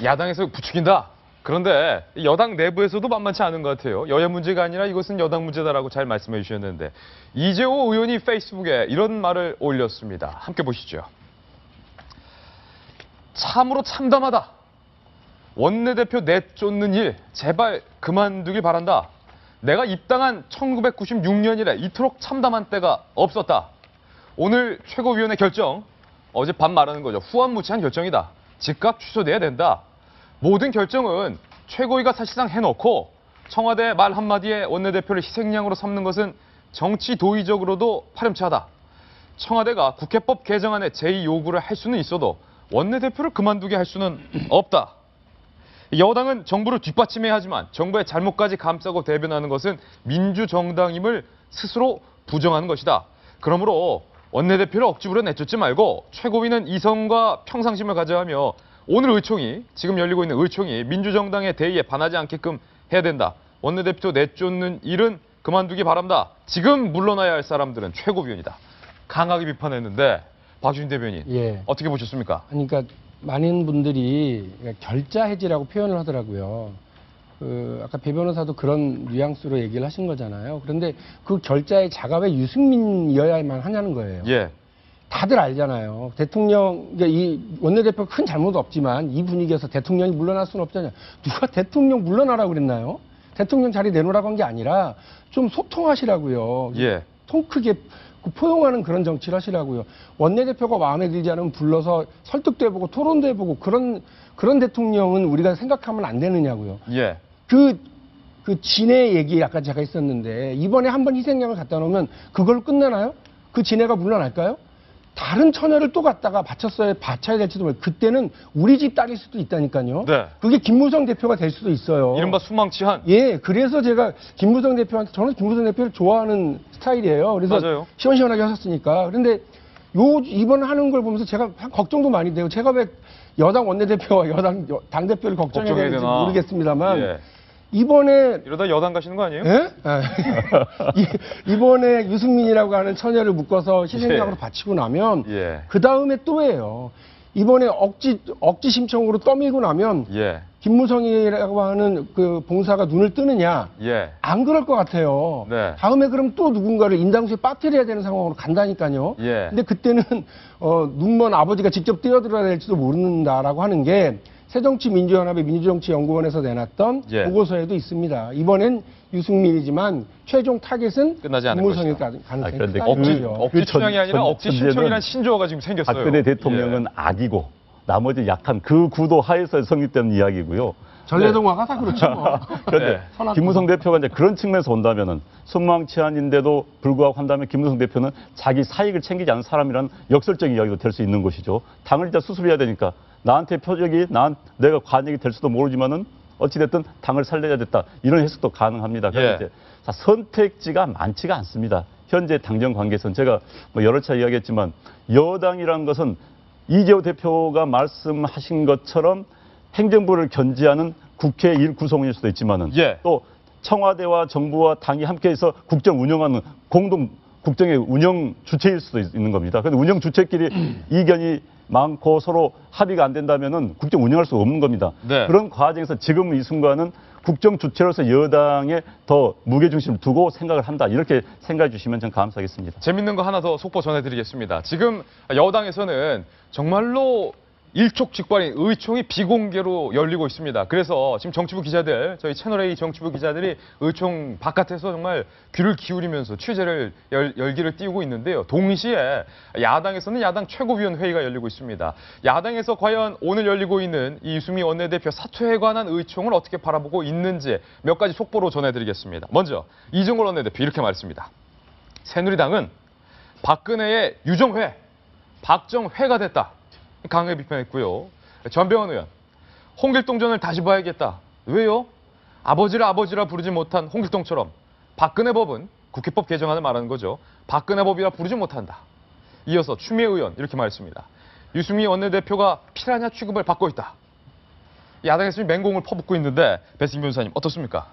[SPEAKER 1] 야당에서 부추긴다. 그런데 여당 내부에서도 만만치 않은 것 같아요. 여야 문제가 아니라 이것은 여당 문제다라고 잘 말씀해 주셨는데 이재호 의원이 페이스북에 이런 말을 올렸습니다. 함께 보시죠. 참으로 참담하다. 원내대표 내쫓는 일 제발 그만두길 바란다. 내가 입당한 1996년이래 이토록 참담한 때가 없었다. 오늘 최고위원회 결정, 어젯밤 말하는 거죠. 후한무치한 결정이다. 즉각 취소돼야 된다. 모든 결정은 최고위가 사실상 해놓고 청와대 말 한마디에 원내대표를 희생양으로 삼는 것은 정치 도의적으로도 파렴치하다. 청와대가 국회법 개정안에 제의 요구를 할 수는 있어도 원내대표를 그만두게 할 수는 없다. 여당은 정부를 뒷받침해야 하지만 정부의 잘못까지 감싸고 대변하는 것은 민주정당임을 스스로 부정하는 것이다. 그러므로 원내대표를 억지부려 내쫓지 말고 최고위는 이성과 평상심을 가져야 하며 오늘 의총이, 지금 열리고 있는 의총이 민주정당의 대의에 반하지 않게끔 해야 된다. 원내대표 내쫓는 일은 그만두기 바란다. 지금 물러나야 할 사람들은 최고위원이다. 강하게 비판했는데 박주진 대변인 어떻게 보셨습니까?
[SPEAKER 5] 그러니까 많은 분들이 결자 해지라고 표현을 하더라고요. 아까 배 변호사도 그런 뉘앙스로 얘기를 하신 거잖아요. 그런데 그 결자의 자가 왜 유승민이어야만 하냐는 거예요. 다들 알잖아요. 대통령, 이 원내대표 큰 잘못 없지만 이 분위기에서 대통령이 물러날 수는 없잖아요. 누가 대통령 물러나라고 그랬나요? 대통령 자리 내놓으라고 한 게 아니라 좀 소통하시라고요. 통 크게 포용하는 그런 정치를 하시라고요. 원내대표가 마음에 들지 않으면 불러서 설득도 해보고 토론도 해보고 그런 대통령은 우리가 생각하면 안 되느냐고요. 그 진해 얘기 아까 제가 있었는데 이번에 한번 희생양을 갖다 놓으면 그걸로 끝나나요? 그 진해가 물러날까요? 다른 처녀를 또 갖다가 바쳐야 될지도 모르고 그때는 우리 집 딸일 수도 있다니까요. 그게 김무성 대표가 될 수도 있어요.
[SPEAKER 1] 이른바 수망치한.
[SPEAKER 5] 그래서 제가 김무성 대표한테 저는 김무성 대표를 좋아하는 스타일이에요. 그래서
[SPEAKER 1] 맞아요.
[SPEAKER 5] 시원시원하게 하셨으니까. 그런데 이번 하는 걸 보면서 제가 걱정도 많이 돼요. 제가 왜 여당 원내대표와 여당 당대표를 걱정해야 되는지 모르겠습니다만 이번에
[SPEAKER 1] 이러다 여당 가시는 거 아니에요?
[SPEAKER 5] 이번에 유승민이라고 하는 처녀를 묶어서 희생양으로 바치고 나면 그 다음에 또예요. 이번에 억지 심청으로 떠밀고 나면 김무성이라고 하는 그 봉사가 눈을 뜨느냐? 안 그럴 것 같아요. 다음에 그럼 또 누군가를 인당수에 빠뜨려야 되는 상황으로 간다니까요. 근데 그때는 눈먼 아버지가 직접 뛰어들어야 될지도 모른다라고 하는 게 새정치민주연합의 민주정치연구원에서 내놨던 보고서에도 있습니다. 이번엔 유승민이지만 최종 타겟은
[SPEAKER 1] 끝나지 않을
[SPEAKER 5] 김무성일
[SPEAKER 1] 것이다.
[SPEAKER 5] 가능성이
[SPEAKER 1] 억지 추앙이 아니라 억지 심청이라는 신조어가 지금 생겼어요.
[SPEAKER 7] 박근혜 대통령은 악이고 나머지 약한 그 구도 하에서 성립된 이야기고요.
[SPEAKER 5] 전래동화가 다 그렇죠. 뭐.
[SPEAKER 7] 그런데 김무성 대표가 이제 그런 측면에서 본다면은 순망치한인데도 불구하고 한다면 김무성 대표는 자기 사익을 챙기지 않은 사람이라는 역설적인 이야기도 될 수 있는 것이죠. 당을 진짜 수습해야 되니까 나한테 표적이 내가 관역이 될 수도 모르지만은 어찌됐든 당을 살려야 됐다. 이런 해석도 가능합니다. 그런데 이제 선택지가 많지가 않습니다. 현재 당정 관계에서는 제가 여러 차례 이야기했지만 여당이라는 것은 이재호 대표가 말씀하신 것처럼 행정부를 견제하는 국회 일 구성원일 수도 있지만은 또 청와대와 정부와 당이 함께해서 국정 운영하는 공동 국정의 운영 주체일 수도 있는 겁니다. 그런데 운영 주체끼리 이견이 많고 서로 합의가 안 된다면은 국정 운영할 수 없는 겁니다. 그런 과정에서 지금 이 순간은 국정 주체로서 여당에 더 무게중심을 두고 생각을 한다. 이렇게 생각해 주시면 전 감사하겠습니다.
[SPEAKER 1] 재밌는 거 하나 더 속보 전해드리겠습니다. 지금 여당에서는 정말로 일촉즉발인 의총이 비공개로 열리고 있습니다. 그래서 지금 정치부 기자들, 저희 채널A 정치부 기자들이 의총 바깥에서 정말 귀를 기울이면서 취재를 열기를 띄우고 있는데요. 동시에 야당에서는 야당 최고위원 회의가 열리고 있습니다. 야당에서 과연 오늘 열리고 있는 이 유승민 원내대표 사퇴에 관한 의총을 어떻게 바라보고 있는지 몇 가지 속보로 전해드리겠습니다. 먼저 이정걸 원내대표 이렇게 말했습니다. 새누리당은 박근혜의 유정회, 박정회가 됐다. 강하게 비판했고요. 전병헌 의원, 홍길동전을 다시 봐야겠다. 왜요? 아버지라 부르지 못한 홍길동처럼 박근혜 법은 국회법 개정안을 말하는 거죠. 박근혜 법이라 부르지 못한다. 이어서 추미애 의원 이렇게 말했습니다. 유승민 원내대표가 피라냐 취급을 받고 있다. 야당에서 맹공을 퍼붓고 있는데 배승기 변호사님 어떻습니까?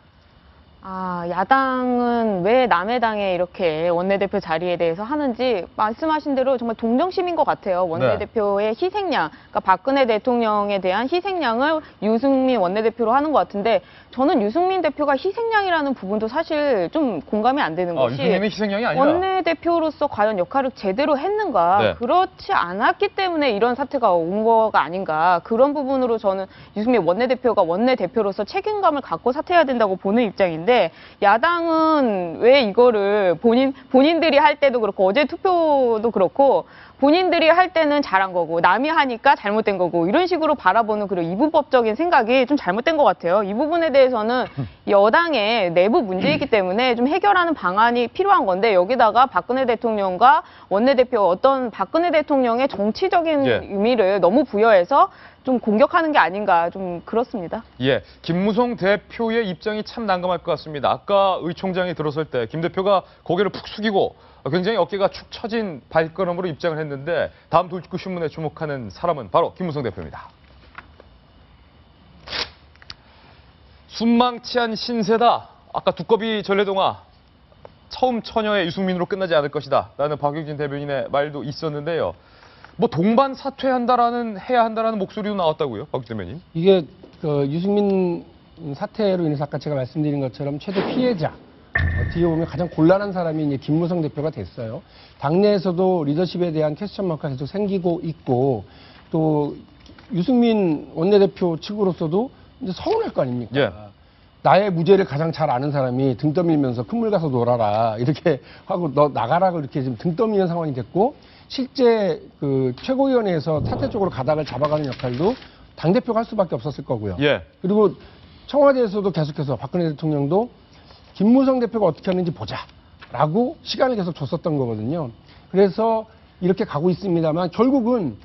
[SPEAKER 8] 야당은 왜 남의 당에 이렇게 원내대표 자리에 대해서 하는지 말씀하신 대로 정말 동정심인 것 같아요. 원내대표의 희생양, 그러니까 박근혜 대통령에 대한 희생양을 유승민 원내대표로 하는 것 같은데 저는 유승민 대표가 희생양이라는 부분도 사실 좀 공감이 안 되는 것이
[SPEAKER 1] 유승민이 희생양이 아니라
[SPEAKER 8] 원내대표로서 과연 역할을 제대로 했는가 그렇지 않았기 때문에 이런 사태가 온 거가 아닌가 그런 부분으로 저는 유승민 원내대표가 원내대표로서 책임감을 갖고 사퇴해야 된다고 보는 입장인데 야당은 왜 이거를 본인들이 할 때도 그렇고 어제 투표도 그렇고 본인들이 할 때는 잘한 거고 남이 하니까 잘못된 거고 이런 식으로 바라보는 그런 이분법적인 생각이 좀 잘못된 것 같아요. 이 부분에 대해서는 여당의 내부 문제이기 때문에 좀 해결하는 방안이 필요한 건데 여기다가 박근혜 대통령과 원내대표 어떤 박근혜 대통령의 정치적인 의미를 너무 부여해서 좀 공격하는 게 아닌가 좀 그렇습니다.
[SPEAKER 1] 김무성 대표의 입장이 참 난감할 것 같습니다. 아까 의총장이 들어설 때 김 대표가 고개를 푹 숙이고 굉장히 어깨가 축 처진 발걸음으로 입장을 했는데 다음 돌직구 신문에 주목하는 사람은 바로 김무성 대표입니다. 순망치한 신세다. 아까 두꺼비 전래동화 처음 처녀의 유승민으로 끝나지 않을 것이다 라는 박용진 대변인의 말도 있었는데요. 뭐 동반 사퇴한다라는 해야 한다라는 목소리도 나왔다고요, 박 대변인?
[SPEAKER 5] 이게 그 유승민 사태로 인해서 아까 제가 말씀드린 것처럼 최대 피해자 어떻게 보면 가장 곤란한 사람이 이제 김무성 대표가 됐어요. 당내에서도 리더십에 대한 퀘스천 마크가 계속 생기고 있고 또 유승민 원내대표 측으로서도 이제 서운할 거 아닙니까? 나의 무죄를 가장 잘 아는 사람이 등 떠밀면서 큰 물 가서 놀아라 이렇게 하고 너 나가라고 이렇게 지금 등 떠미는 상황이 됐고 실제 그 최고위원회에서 사퇴 쪽으로 가닥을 잡아가는 역할도 당대표가 할 수밖에 없었을 거고요. 그리고 청와대에서도 계속해서 박근혜 대통령도 김무성 대표가 어떻게 하는지 보자라고 시간을 계속 줬었던 거거든요. 그래서 이렇게 가고 있습니다만 결국은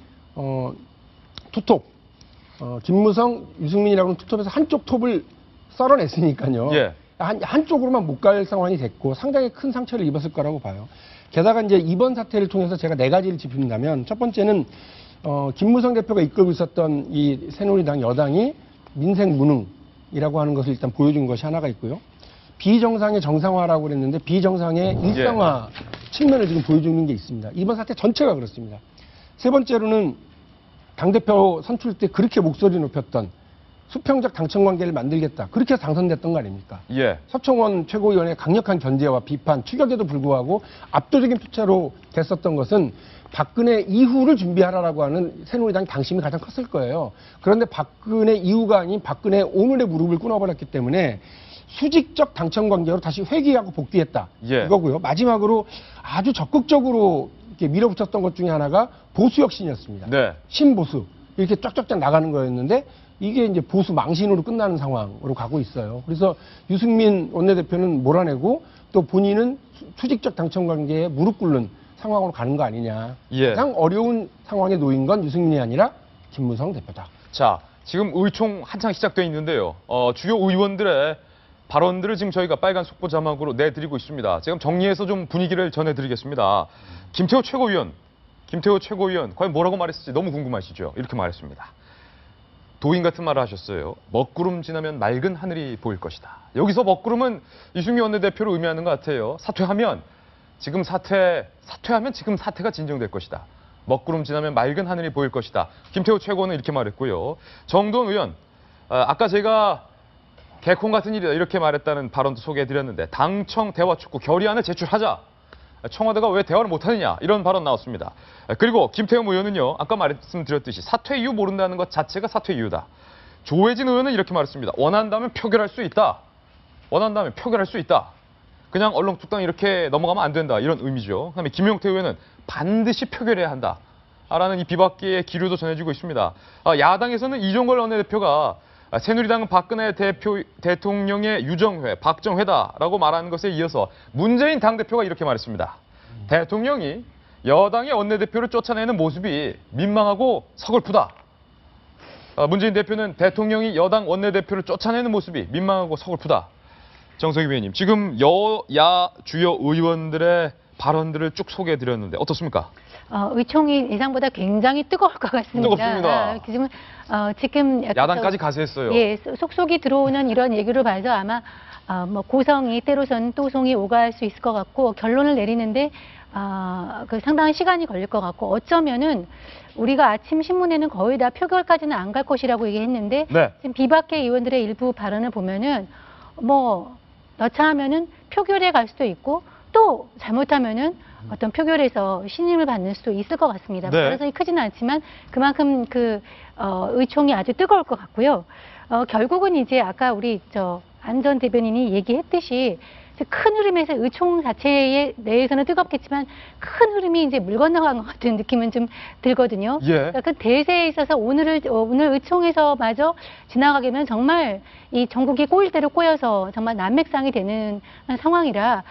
[SPEAKER 5] 투톱 김무성, 유승민이라고는 투톱에서 한쪽 톱을 썰어냈으니까요. 한쪽으로만 못 갈 상황이 됐고 상당히 큰 상처를 입었을 거라고 봐요. 게다가 이제 이번 사태를 통해서 제가 4가지를 짚는다면 첫 번째는 김무성 대표가 이끌고 있었던 이 새누리당 여당이 민생 무능이라고 하는 것을 일단 보여준 것이 하나가 있고요. 비정상의 정상화라고 그랬는데 비정상의 일상화 측면을 지금 보여주는 게 있습니다. 이번 사태 전체가 그렇습니다. 세 번째로는 당대표 선출 때 그렇게 목소리 높였던 수평적 당청 관계를 만들겠다. 그렇게 해서 당선됐던 거 아닙니까? 서청원 최고위원의 강력한 견제와 비판, 추격에도 불구하고 압도적인 표차로 됐었던 것은 박근혜 이후를 준비하라라고 하는 새누리당 당심이 가장 컸을 거예요. 그런데 박근혜 이후가 아닌 박근혜 오늘의 무릎을 끊어버렸기 때문에 수직적 당청 관계로 다시 회귀하고 복귀했다. 이거고요. 마지막으로 아주 적극적으로 이렇게 밀어붙였던 것 중에 하나가 보수 혁신이었습니다. 신보수. 이렇게 쫙쫙쫙 나가는 거였는데 이게 이제 보수 망신으로 끝나는 상황으로 가고 있어요. 그래서 유승민 원내대표는 몰아내고 또 본인은 수직적 당청 관계에 무릎 꿇는 상황으로 가는 거 아니냐. 가장 어려운 상황에 놓인 건 유승민이 아니라 김무성 대표다.
[SPEAKER 1] 자, 지금 의총 한창 시작되어 있는데요. 주요 의원들의 발언들을 지금 저희가 빨간 속보 자막으로 내드리고 있습니다. 지금 정리해서 좀 분위기를 전해드리겠습니다. 김태호 최고위원 과연 뭐라고 말했을지 너무 궁금하시죠? 이렇게 말했습니다. 도인 같은 말을 하셨어요. 먹구름 지나면 맑은 하늘이 보일 것이다. 여기서 먹구름은 유승민 원내대표를 의미하는 것 같아요. 사퇴하면 지금 사태가 진정될 것이다. 먹구름 지나면 맑은 하늘이 보일 것이다. 김태호 최고는 이렇게 말했고요. 정도원 의원, 아까 제가 개콘 같은 일이다 이렇게 말했다는 발언도 소개해드렸는데 당청 대화촉구 결의안을 제출하자. 청와대가 왜 대화를 못하느냐 이런 발언 나왔습니다. 그리고 김태흠 의원은요. 아까 말씀드렸듯이 사퇴 이유 모른다는 것 자체가 사퇴 이유다. 조혜진 의원은 이렇게 말했습니다. 원한다면 표결할 수 있다. 그냥 얼렁뚱땅 이렇게 넘어가면 안 된다. 이런 의미죠. 그다음에 김용태 의원은 반드시 표결해야 한다. 라는 이 비박계의 기류도 전해지고 있습니다. 야당에서는 이종걸 원내대표가 새누리당은 박근혜 대통령의 유정회, 박정회다라고 말하는 것에 이어서 문재인 당대표가 이렇게 말했습니다. 대통령이 여당의 원내대표를 쫓아내는 모습이 민망하고 서글프다. 문재인 대표는 대통령이 여당 원내대표를 쫓아내는 모습이 민망하고 서글프다. 정석희 위원님, 지금 여야 주요 의원들의 발언들을 쭉 소개해드렸는데 어떻습니까?
[SPEAKER 6] 의총이 예상보다 굉장히 뜨거울 것 같습니다.
[SPEAKER 1] 뜨겁습니다.
[SPEAKER 6] 지금 약간
[SPEAKER 1] 야당까지 가세했어요.
[SPEAKER 6] 예, 속속이 들어오는 이런 얘기로 봐서 아마 뭐 고성이 때로선 또송이 오갈 수 있을 것 같고 결론을 내리는데 그 상당한 시간이 걸릴 것 같고 어쩌면은 우리가 아침 신문에는 거의 다 표결까지는 안 갈 것이라고 얘기했는데
[SPEAKER 1] 네.
[SPEAKER 6] 지금 비박계 의원들의 일부 발언을 보면은 뭐 여차하면은 표결에 갈 수도 있고 또 잘못하면은 어떤 표결에서 신임을 받는 수도 있을 것 같습니다.
[SPEAKER 1] 네.
[SPEAKER 6] 가능성이 크지는 않지만 그만큼 의총이 아주 뜨거울 것 같고요. 결국은 이제 아까 우리 안 전 대변인이 얘기했듯이 큰 흐름에서 의총 자체에 대해서는 뜨겁겠지만 큰 흐름이 이제 물 건너간 것 같은 느낌은 좀 들거든요.
[SPEAKER 1] 예.
[SPEAKER 6] 그러니까 그 대세에 있어서 오늘 의총에서마저 지나가게 되면 정말 이 전국이 꼬일대로 꼬여서 정말 난맥상이 되는 상황이라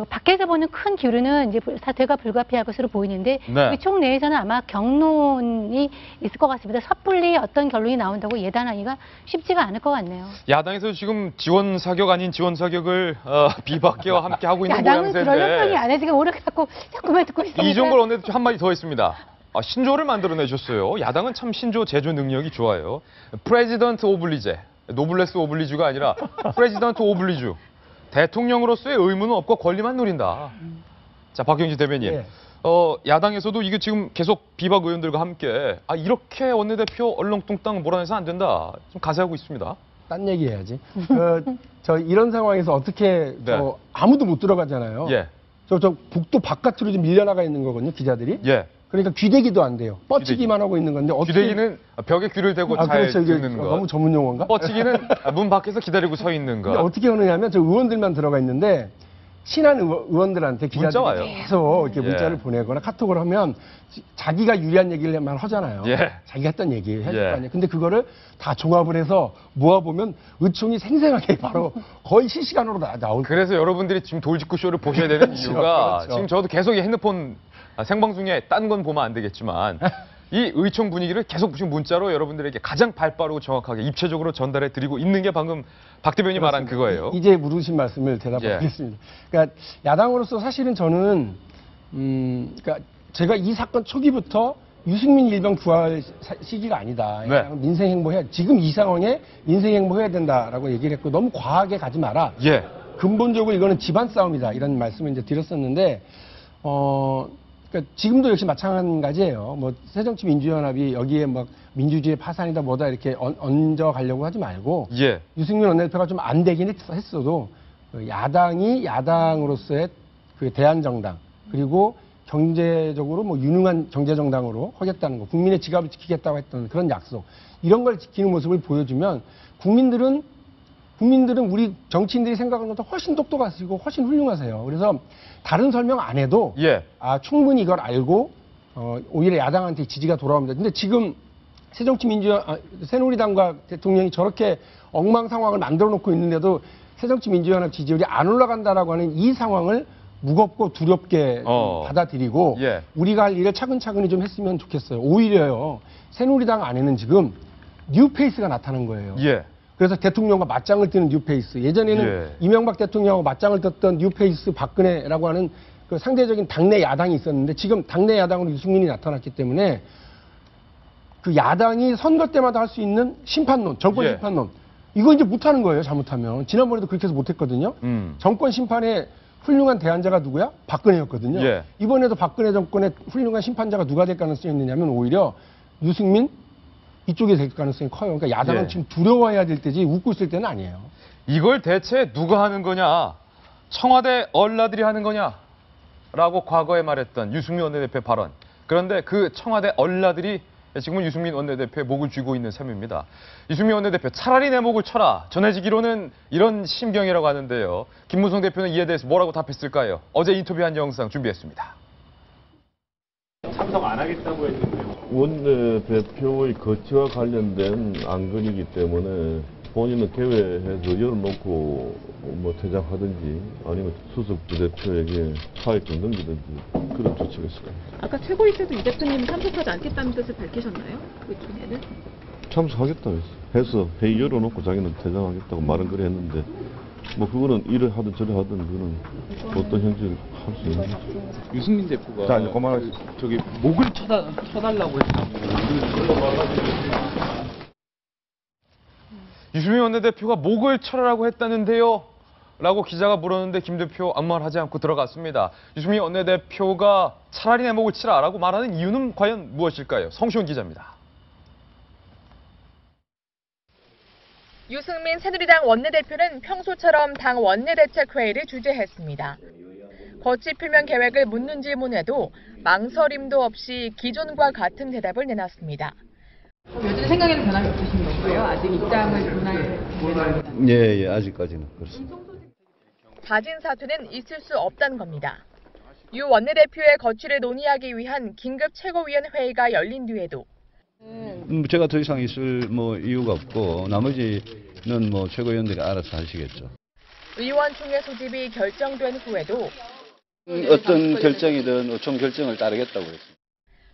[SPEAKER 6] 밖에서 보는 큰 기류는 이제 사태가 불가피할 것으로 보이는데
[SPEAKER 1] 네.
[SPEAKER 6] 의총 내에서는 아마 경론이 있을 것 같습니다. 섣불리 어떤 결론이 나온다고 예단하기가 쉽지가 않을 것 같네요.
[SPEAKER 1] 야당에서 지금 지원 사격 아닌 지원 사격을 비박계와 함께 하고 있는
[SPEAKER 6] 야당은 그럴 형평이
[SPEAKER 1] 모양새인데
[SPEAKER 6] 안 해. 지금 오르갖고 자꾸만 듣고 있으니까.
[SPEAKER 1] 이종걸 원내대표 한마디 더 했습니다. 신조를 만들어내셨어요. 야당은 참 신조 제조 능력이 좋아요. 프레지던트 오블리제, 노블레스 오블리주가 아니라 프레지던트 오블리주. 대통령으로서의 의무는 없고 권리만 누린다. 자, 박경지 대변인.
[SPEAKER 5] 예.
[SPEAKER 1] 야당에서도 이게 지금 계속 비박 의원들과 함께 이렇게 원내대표 얼렁뚱땅 몰아내서 안 된다. 좀 가세하고 있습니다.
[SPEAKER 5] 딴 얘기 해야지. 저 이런 상황에서 어떻게
[SPEAKER 1] 네.
[SPEAKER 5] 아무도 못 들어가잖아요.
[SPEAKER 1] 예.
[SPEAKER 5] 저 북도 바깥으로 좀 밀려나가 있는 거거든요, 기자들이.
[SPEAKER 1] 예.
[SPEAKER 5] 그러니까 귀대기도 안 돼요. 뻗치기만 하고 있는 건데 어떻게
[SPEAKER 1] 귀대기는 벽에 귀를 대고 잘
[SPEAKER 5] 그렇죠. 이게
[SPEAKER 1] 듣는 거.
[SPEAKER 5] 너무 전문 용어인가?
[SPEAKER 1] 뻗치기는 문 밖에서 기다리고 서 있는 거.
[SPEAKER 5] 근데 어떻게 하느냐면 저 의원들만 들어가 있는데 친한 의원들한테
[SPEAKER 1] 문자 와요.
[SPEAKER 5] 기자들이 계속 이렇게
[SPEAKER 1] 예.
[SPEAKER 5] 문자를 보내거나 카톡을 하면 자기가 유리한 얘기를만 하잖아요.
[SPEAKER 1] 예.
[SPEAKER 5] 자기가 했던 얘기 해줄
[SPEAKER 1] 예.
[SPEAKER 5] 거 아니에요. 근데 그거를 다 종합을 해서 모아보면 의총이 생생하게 바로 거의 실시간으로 나올
[SPEAKER 1] 그래서 여러분들이 지금 돌직구 쇼를 보셔야 되는
[SPEAKER 5] 그렇죠,
[SPEAKER 1] 이유가
[SPEAKER 5] 그렇죠.
[SPEAKER 1] 지금 저도 계속 이 핸드폰 생방송에 딴 건 보면 안 되겠지만 이 의총 분위기를 계속 지금 문자로 여러분들에게 가장 발빠르고 정확하게 입체적으로 전달해 드리고 있는 게 방금 박 대변인이 말한 그거예요.
[SPEAKER 5] 이제 물으신 말씀을 대답하겠습니다. 그러니까 야당으로서 사실은 저는 그러니까 제가 이 사건 초기부터 유승민 일병 구할 시기가 아니다.
[SPEAKER 1] 네.
[SPEAKER 5] 민생 행보해야 지금 이 상황에 민생 행보해야 된다라고 얘기를 했고 너무 과하게 가지 마라.
[SPEAKER 1] 예.
[SPEAKER 5] 근본적으로 이거는 집안 싸움이다. 이런 말씀을 이제 드렸었는데 그러니까 지금도 역시 마찬가지예요. 뭐 새정치민주연합이 여기에 막 민주주의 파산이다 뭐다 이렇게 얹어 가려고 하지 말고
[SPEAKER 1] 예.
[SPEAKER 5] 유승민 원내대표가 좀 안 되긴 했어도 야당이 야당으로서의 그 대한정당 그리고 경제적으로 뭐 유능한 경제정당으로 하겠다는 거, 국민의 지갑을 지키겠다고 했던 그런 약속 이런 걸 지키는 모습을 보여주면 국민들은 우리 정치인들이 생각하는 것보다 훨씬 똑똑하시고 훨씬 훌륭하세요. 그래서 다른 설명 안 해도
[SPEAKER 1] 예.
[SPEAKER 5] 충분히 이걸 알고 오히려 야당한테 지지가 돌아옵니다. 근데 지금 새누리당과 대통령이 저렇게 엉망 상황을 만들어 놓고 있는데도 새정치민주연합 지지율이 안 올라간다라고 하는 이 상황을 무겁고 두렵게 좀 받아들이고
[SPEAKER 1] 예.
[SPEAKER 5] 우리가 할 일을 차근차근히 좀 했으면 좋겠어요. 오히려요. 새누리당 안에는 지금 뉴페이스가 나타난 거예요.
[SPEAKER 1] 예.
[SPEAKER 5] 그래서 대통령과 맞짱을 뜨는 뉴페이스. 예전에는
[SPEAKER 1] 예.
[SPEAKER 5] 이명박 대통령하고 맞짱을 떴던 뉴페이스 박근혜라고 하는 그 상대적인 당내 야당이 있었는데 지금 당내 야당으로 유승민이 나타났기 때문에 그 야당이 선거 때마다 할 수 있는 심판론, 정권
[SPEAKER 1] 예.
[SPEAKER 5] 심판론. 이거 이제 못하는 거예요, 잘못하면. 지난번에도 그렇게 해서 못했거든요. 정권 심판의 훌륭한 대안자가 누구야? 박근혜였거든요.
[SPEAKER 1] 예.
[SPEAKER 5] 이번에도 박근혜 정권의 훌륭한 심판자가 누가 될 가능성이 있느냐면 오히려 유승민 이쪽에 될 가능성이 커요. 그러니까 야당은
[SPEAKER 1] 예.
[SPEAKER 5] 지금 두려워해야 될 때지 웃고 있을 때는 아니에요.
[SPEAKER 1] 이걸 대체 누가 하는 거냐? 청와대 얼라들이 하는 거냐? 라고 과거에 말했던 유승민 원내대표의 발언. 그런데 그 청와대 얼라들이 지금은 유승민 원내대표의 목을 쥐고 있는 셈입니다. 유승민 원내대표 차라리 내 목을 쳐라. 전해지기로는 이런 심경이라고 하는데요. 김무성 대표는 이에 대해서 뭐라고 답했을까요? 어제 인터뷰한 영상 준비했습니다.
[SPEAKER 9] 참석 안 하겠다고 했는데요.
[SPEAKER 3] 원내대표의 거취와 관련된 안건이기 때문에 본인은 개회해서 열어놓고 뭐 퇴장하든지 아니면 수석 부대표에게 사회권 넘기든지 그런 조치가 있을 겁니다.
[SPEAKER 10] 아까 최고위 때도 이 대표님 참석하지 않겠다는 뜻을 밝히셨나요? 그 중에는?
[SPEAKER 3] 참석하겠다고 해서 회의 열어놓고 자기는 퇴장하겠다고 말은 그래 했는데 뭐 그거는 이래 하든 저래 하든 그거는 어떤 형식을 할 수 있는 거죠.
[SPEAKER 9] 유승민 대표가
[SPEAKER 3] 자, 이제 그만하시.
[SPEAKER 9] 저기 목을 쳐달라고 했다고.
[SPEAKER 1] 유승민 원내대표가 목을 쳐라라고 했다는데요? 라고 기자가 물었는데 김 대표 아무 말 하지 않고 들어갔습니다. 유승민 원내대표가 차라리 내 목을 치라라고 말하는 이유는 과연 무엇일까요? 성시훈 기자입니다.
[SPEAKER 11] 유승민 새누리당 원내대표는 평소처럼 당 원내대책회의를 주재했습니다. 거취 표명 계획을 묻는 질문에도 망설임도 없이 기존과 같은 대답을 내놨습니다.
[SPEAKER 10] 요즘 생각에는 변함이 없으신 건가요? 아직 입장을 변할
[SPEAKER 3] 예, 아직까지는 그렇습니다.
[SPEAKER 11] 자진 사퇴는 있을 수 없다는 겁니다. 유 원내대표의 거취를 논의하기 위한 긴급 최고위원회의가 열린 뒤에도
[SPEAKER 3] 제가 더 이상 있을 이유가 없고 나머지는 최고위원들이 알아서 하시겠죠.
[SPEAKER 11] 의원총회 소집이 결정된 후에도
[SPEAKER 12] 어떤 결정이든 의총 결정을 따르겠다고 했습니다.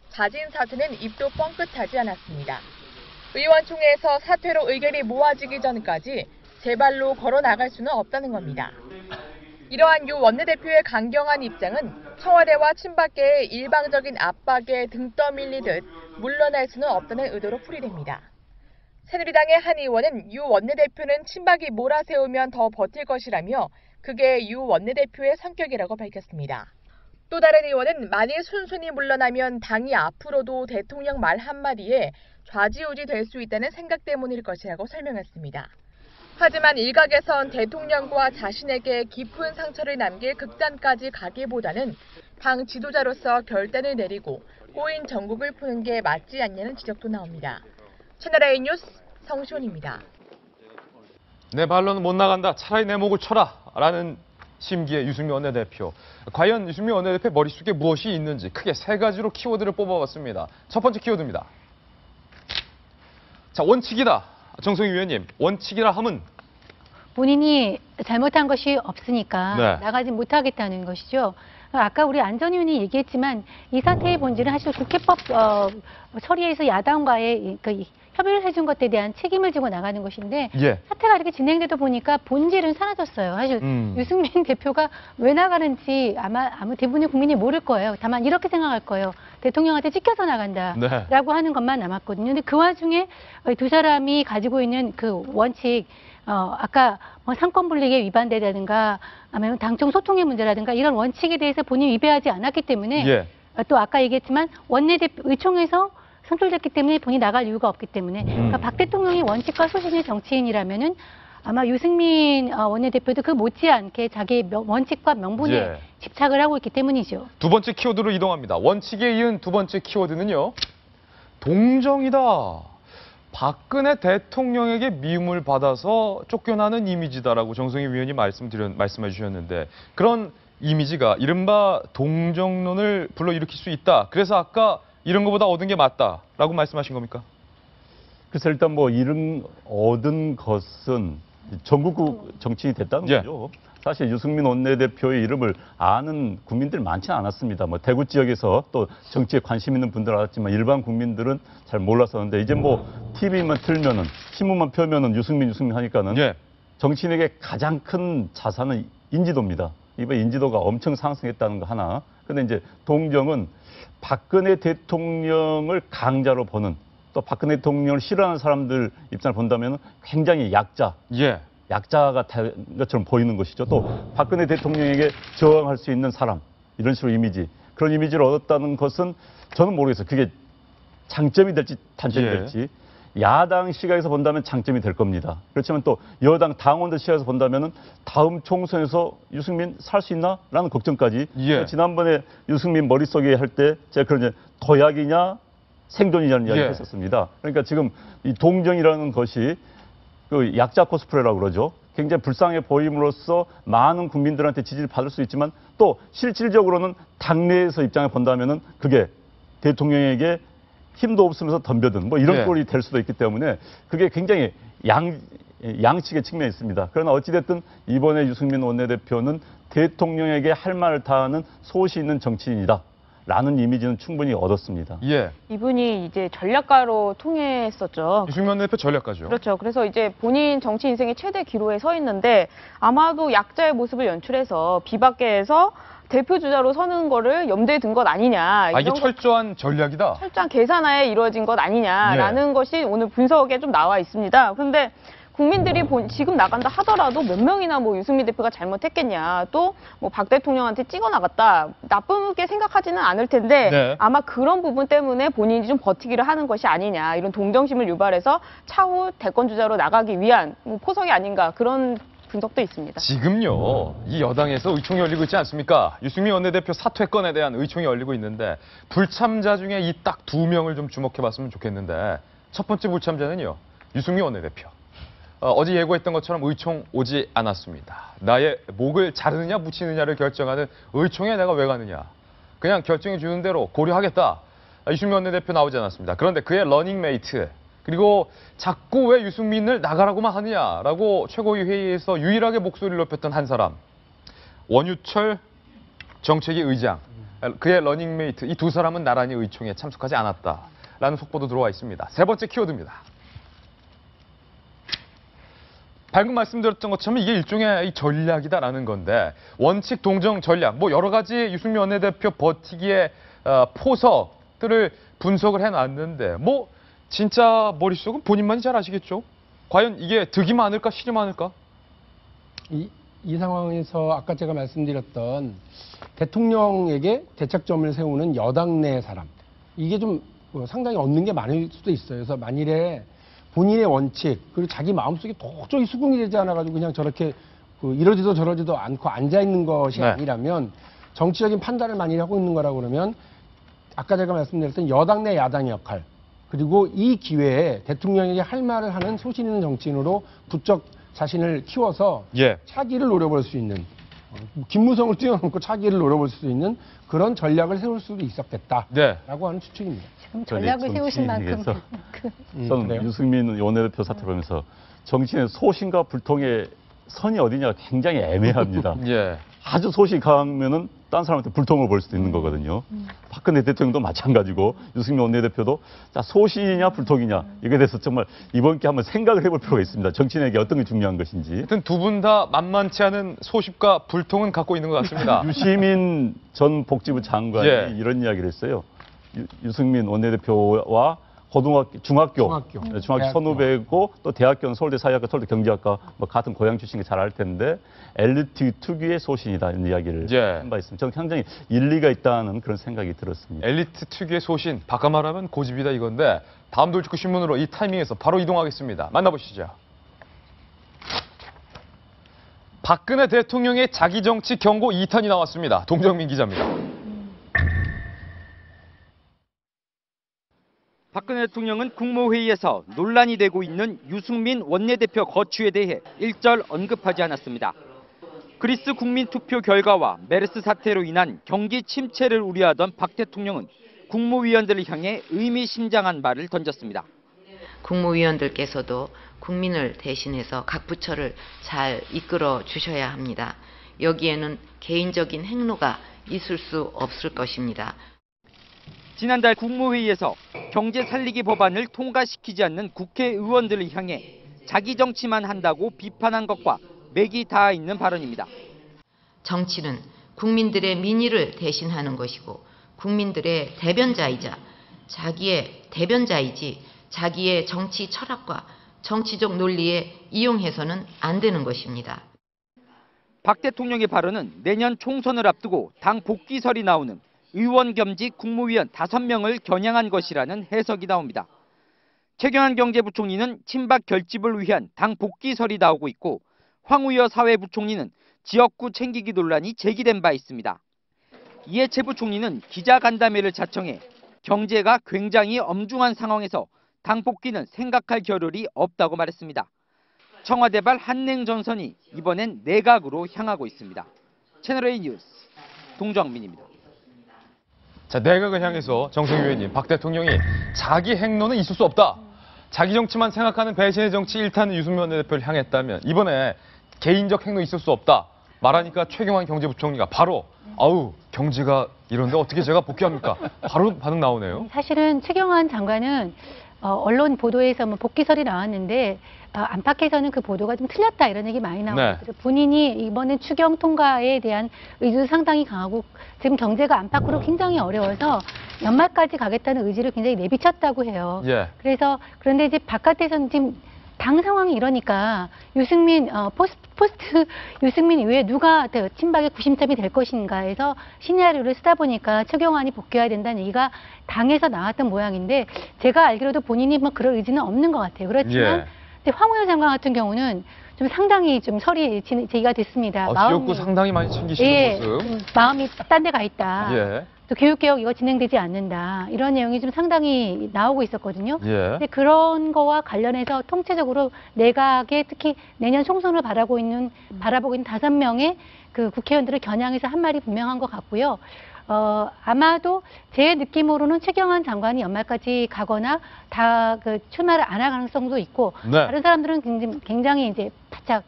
[SPEAKER 11] 자진 사퇴는 입도 뻥끗하지 않았습니다. 의원총회에서 사퇴로 의견이 모아지기 전까지 제 발로 걸어 나갈 수는 없다는 겁니다. 이러한 유 원내대표의 강경한 입장은 청와대와 친박계의 일방적인 압박에 등 떠밀리듯 물러날 수는 없다는 의도로 풀이됩니다. 새누리당의 한 의원은 유 원내대표는 친박이 몰아세우면 더 버틸 것이라며 그게 유 원내대표의 성격이라고 밝혔습니다. 또 다른 의원은 만일 순순히 물러나면 당이 앞으로도 대통령 말 한마디에 좌지우지 될 수 있다는 생각 때문일 것이라고 설명했습니다. 하지만 일각에선 대통령과 자신에게 깊은 상처를 남길 극단까지 가기보다는 당 지도자로서 결단을 내리고 꼬인 정국을 푸는 게 맞지 않냐는 지적도 나옵니다. 채널A 뉴스 성시훈입니다.
[SPEAKER 1] 내 발로는 못 나간다. 차라리 내 목을 쳐라. 라는 심기의 유승민 원내대표. 과연 유승민 원내대표의 머릿속에 무엇이 있는지 크게 세 가지로 키워드를 뽑아봤습니다. 첫 번째 키워드입니다. 자, 원칙이다. 정성희 위원님, 원칙이라 함은?
[SPEAKER 6] 본인이 잘못한 것이 없으니까
[SPEAKER 1] 네.
[SPEAKER 6] 나가지 못하겠다는 것이죠. 아까 우리 안전위원이 얘기했지만 이 사태의 본질은 사실 국회법 처리에서 야당과의 협의를 해준 것에 대한 책임을 지고 나가는 것인데
[SPEAKER 1] 예.
[SPEAKER 6] 사태가 이렇게 진행되다 보니까 본질은 사라졌어요. 사실 유승민 대표가 왜 나가는지 아마 대부분의 국민이 모를 거예요. 다만 이렇게 생각할 거예요. 대통령한테 찍혀서 나간다라고 하는 것만 남았거든요. 근데 그 와중에 두 사람이 가지고 있는 그 원칙, 아까 상권 분리에 위반되다든가 아니면 당청 소통의 문제라든가 이런 원칙에 대해서 본인이 위배하지 않았기 때문에
[SPEAKER 1] 예.
[SPEAKER 6] 또 아까 얘기했지만 원내대표 의총에서 선출됐기 때문에 본인이 나갈 이유가 없기 때문에 그러니까 박 대통령이 원칙과 소신의 정치인이라면은 아마 유승민 원내대표도 그 못지않게 자기의 원칙과 명분에
[SPEAKER 1] 예.
[SPEAKER 6] 집착을 하고 있기 때문이죠.
[SPEAKER 1] 두 번째 키워드로 이동합니다. 원칙에 이은 두 번째 키워드는요. 동정이다. 박근혜 대통령에게 미움을 받아서 쫓겨나는 이미지다라고 정성희 위원이 말씀해 주셨는데 그런 이미지가 이른바 동정론을 불러일으킬 수 있다. 그래서 아까 이런 것보다 얻은 게 맞다라고 말씀하신 겁니까?
[SPEAKER 7] 그래서 일단 이런 얻은 것은 전국구 정치인이 됐다는
[SPEAKER 1] 예.
[SPEAKER 7] 거죠. 사실 유승민 원내대표의 이름을 아는 국민들이 많지는 않았습니다. 대구 지역에서 또 정치에 관심 있는 분들은 알았지만 일반 국민들은 잘 몰랐었는데 이제 TV만 틀면은 신문만 펴면은 유승민 하니까는
[SPEAKER 1] 예.
[SPEAKER 7] 정치인에게 가장 큰 자산은 인지도입니다. 이번 인지도가 엄청 상승했다는 거 하나. 근데 이제 동정은 박근혜 대통령을 강자로 보는 또 박근혜 대통령을 싫어하는 사람들 입장을 본다면 굉장히 약자가 된 것처럼 보이는 것이죠. 또 박근혜 대통령에게 저항할 수 있는 사람 이런 식으로 이미지 그런 이미지를 얻었다는 것은 저는 모르겠어요. 그게 장점이 될지 단점이 될지 야당 시각에서 본다면 장점이 될 겁니다. 그렇지만 또 여당 당원들 시각에서 본다면 다음 총선에서 유승민 살 수 있나라는 걱정까지 지난번에 유승민 머릿속에 할 때 제가 그런 도약이냐 생존이냐는 이야기를 했었습니다. 그러니까 지금 이 동정이라는 것이 그 약자 코스프레라고 그러죠. 굉장히 불쌍해 보임으로써 많은 국민들한테 지지를 받을 수 있지만 또 실질적으로는 당내에서 입장을 본다면은 그게 대통령에게 힘도 없으면서 덤벼든 이런 꼴이 될 수도 있기 때문에 그게 굉장히 양측의 측면이 있습니다. 그러나 어찌됐든 이번에 유승민 원내대표는 대통령에게 할 말을 다하는 소시 있는 정치인이다. 라는 이미지는 충분히 얻었습니다.
[SPEAKER 1] 예.
[SPEAKER 8] 이분이 이제 전략가로 통했었죠.
[SPEAKER 1] 유승민 대표 전략가죠.
[SPEAKER 8] 그렇죠. 그래서 이제 본인 정치 인생의 최대 기로에 서 있는데 아마도 약자의 모습을 연출해서 비박계에서 대표 주자로 서는 거를 염두에 든 것 아니냐.
[SPEAKER 1] 이게 철저한 전략이다.
[SPEAKER 8] 철저한 계산하에 이루어진 것 아니냐라는 것이 오늘 분석에 좀 나와 있습니다. 그런데 국민들이 지금 나간다 하더라도 몇 명이나 뭐 유승민 대표가 잘못했겠냐, 또 뭐 박 대통령한테 찍어 나갔다, 나쁘게 생각하지는 않을 텐데
[SPEAKER 1] 네.
[SPEAKER 8] 아마 그런 부분 때문에 본인이 좀 버티기를 하는 것이 아니냐, 이런 동정심을 유발해서 차후 대권 주자로 나가기 위한 포석이 아닌가, 그런 분석도 있습니다.
[SPEAKER 1] 지금요, 이 여당에서 의총이 열리고 있지 않습니까? 유승민 원내대표 사퇴권에 대한 의총이 열리고 있는데 불참자 중에 이 딱 2명을 좀 주목해봤으면 좋겠는데 첫 번째 불참자는요, 유승민 원내대표. 어제 예고했던 것처럼 의총 오지 않았습니다. 나의 목을 자르느냐 묻히느냐를 결정하는 의총에 내가 왜 가느냐. 그냥 결정해 주는 대로 고려하겠다. 유승민 원내대표 나오지 않았습니다. 그런데 그의 러닝메이트, 그리고 자꾸 왜 유승민을 나가라고만 하느냐라고 최고위 회의에서 유일하게 목소리를 높였던 한 사람, 원유철 정책위 의장, 그의 러닝메이트, 이 두 사람은 나란히 의총에 참석하지 않았다라는 속보도 들어와 있습니다. 세 번째 키워드입니다. 방금 말씀드렸던 것처럼 이게 일종의 전략이다라는 건데, 원칙 동정 전략, 뭐 여러 가지 유승민 원내대표 버티기의 포석들을 분석을 해놨는데, 뭐 진짜 머릿속은 본인만이 잘 아시겠죠? 과연 이게 득이 많을까 실이 많을까?
[SPEAKER 5] 이 상황에서 아까 제가 말씀드렸던 대통령에게 대책점을 세우는 여당 내 사람, 이게 좀 상당히 얻는 게 많을 수도 있어요. 그래서 만일에 본인의 원칙, 그리고 자기 마음속에 도저히 수긍이 되지 않아가지고 그냥 저렇게 이러지도 저러지도 않고 앉아있는 것이
[SPEAKER 1] 네.
[SPEAKER 5] 아니라면, 정치적인 판단을 많이 하고 있는 거라고 그러면 아까 제가 말씀드렸던 여당 내 야당의 역할, 그리고 이 기회에 대통령에게 할 말을 하는 소신 있는 정치인으로 부쩍 자신을 키워서 차기를 노려볼 수 있는, 김무성을 뛰어넘고 차기를 노려볼 수 있는 그런 전략을 세울 수도 있었겠다라고 하는 추측입니다.
[SPEAKER 6] 지금 전략을 세우신 만큼
[SPEAKER 7] 저는 유승민 원내대표 사태 보면서 정치인의 소신과 불통의 선이 어디냐가 굉장히 애매합니다. 아주 소신이 강하면은 딴 사람한테 불통을 볼 수도 있는 거거든요. 박근혜 대통령도 마찬가지고 유승민 원내대표도 자, 소신이냐 불통이냐, 이거에 대해서 정말 이번 기회에 한번 생각을 해볼 필요가 있습니다. 정치인에게 어떤 게 중요한 것인지.
[SPEAKER 1] 하여튼 두 분 다 만만치 않은 소십과 불통은 갖고 있는 것 같습니다.
[SPEAKER 7] 유시민 전 복지부 장관이 이런 이야기를 했어요. 유승민 원내대표와 중학교 선후배고 또 대학교는 서울대 사회학과, 서울대 경제학과 뭐 같은 고향 출신이 잘 알 텐데 엘리트 특유의 소신이다, 이런 이야기를 한 바 있습니다. 저는 굉장히 일리가 있다는 그런 생각이 들었습니다.
[SPEAKER 1] 엘리트 특유의 소신, 바꿔 말하면 고집이다 이건데, 다음 돌직구 신문으로 이 타이밍에서 바로 이동하겠습니다. 만나보시죠. 박근혜 대통령의 자기 정치 경고 2탄이 나왔습니다. 동정민 기자입니다.
[SPEAKER 13] 박근혜 대통령은 국무회의에서 논란이 되고 있는 유승민 원내대표 거취에 대해 일절 언급하지 않았습니다. 그리스 국민투표 결과와 메르스 사태로 인한 경기 침체를 우려하던 박 대통령은 국무위원들을 향해 의미심장한 말을 던졌습니다.
[SPEAKER 14] 국무위원들께서도 국민을 대신해서 각 부처를 잘 이끌어 주셔야 합니다. 여기에는 개인적인 행로가 있을 수 없을 것입니다.
[SPEAKER 13] 지난달 국무회의에서 경제 살리기 법안을 통과시키지 않는 국회의원들을 향해 자기 정치만 한다고 비판한 것과 맥이 닿아 있는 발언입니다.
[SPEAKER 14] 정치는 국민들의 민의를 대신하는 것이고 국민들의 대변자이자 자기의 대변자이지 자기의 정치 철학과 정치적 논리에 이용해서는 안 되는 것입니다.
[SPEAKER 13] 박 대통령의 발언은 내년 총선을 앞두고 당 복귀설이 나오는 의원 겸직 국무위원 5명을 겨냥한 것이라는 해석이 나옵니다. 최경환 경제부총리는 친박 결집을 위한 당 복귀설이 나오고 있고, 황우여 사회부총리는 지역구 챙기기 논란이 제기된 바 있습니다. 이해채 부총리는 기자간담회를 자청해 경제가 굉장히 엄중한 상황에서 당 복귀는 생각할 겨를이 없다고 말했습니다. 청와대발 한냉전선이 이번엔 내각으로 향하고 있습니다. 채널A 뉴스 동정민입니다.
[SPEAKER 1] 자, 내각을 향해서 정성희 의원님, 박 대통령이 자기 행로는 있을 수 없다, 자기 정치만 생각하는 배신의 정치 1탄 유승민 원내대표를 향했다면 이번에 개인적 행로 있을 수 없다 말하니까 최경환 경제부총리가 바로 경제가 이런데 어떻게 제가 복귀합니까? 바로 반응 나오네요.
[SPEAKER 6] 사실은 최경환 장관은 언론 보도에서 뭐 복귀설이 나왔는데 안팎에서는 그 보도가 좀 틀렸다 이런 얘기 많이 나오고
[SPEAKER 1] 네.
[SPEAKER 6] 본인이 이번에 추경 통과에 대한 의지도 상당히 강하고 지금 경제가 안팎으로 굉장히 어려워서 연말까지 가겠다는 의지를 굉장히 내비쳤다고 해요.
[SPEAKER 1] 예.
[SPEAKER 6] 그래서 그런데 이제 바깥에서는 지금 당 상황이 이러니까 유승민 포스트 유승민 이후에 누가 친박의 구심점이 될 것인가 해서 시나리오를 쓰다 보니까 최경환이 복귀해야 된다는 얘기가 당에서 나왔던 모양인데 제가 알기로도 본인이 뭐 그럴 의지는 없는 것 같아요. 그렇지만 황우여 장관 같은 경우는 좀 상당히 좀 설이 제기가 됐습니다.
[SPEAKER 1] 지역구 상당히 많이 챙기시는 모습.
[SPEAKER 6] 마음이 딴 데 가 있다.
[SPEAKER 1] 예.
[SPEAKER 6] 또 교육개혁 이거 진행되지 않는다. 이런 내용이 좀 상당히 나오고 있었거든요.
[SPEAKER 1] 예.
[SPEAKER 6] 근데 그런 거와 관련해서 통체적으로 내각에 특히 내년 총선을 바라보고 있는 5명의 그 국회의원들을 겨냥해서 한 말이 분명한 것 같고요. 아마도 제 느낌으로는 최경환 장관이 연말까지 가거나 다 그 출마를 안 할 가능성도 있고 다른 사람들은 굉장히 이제 바짝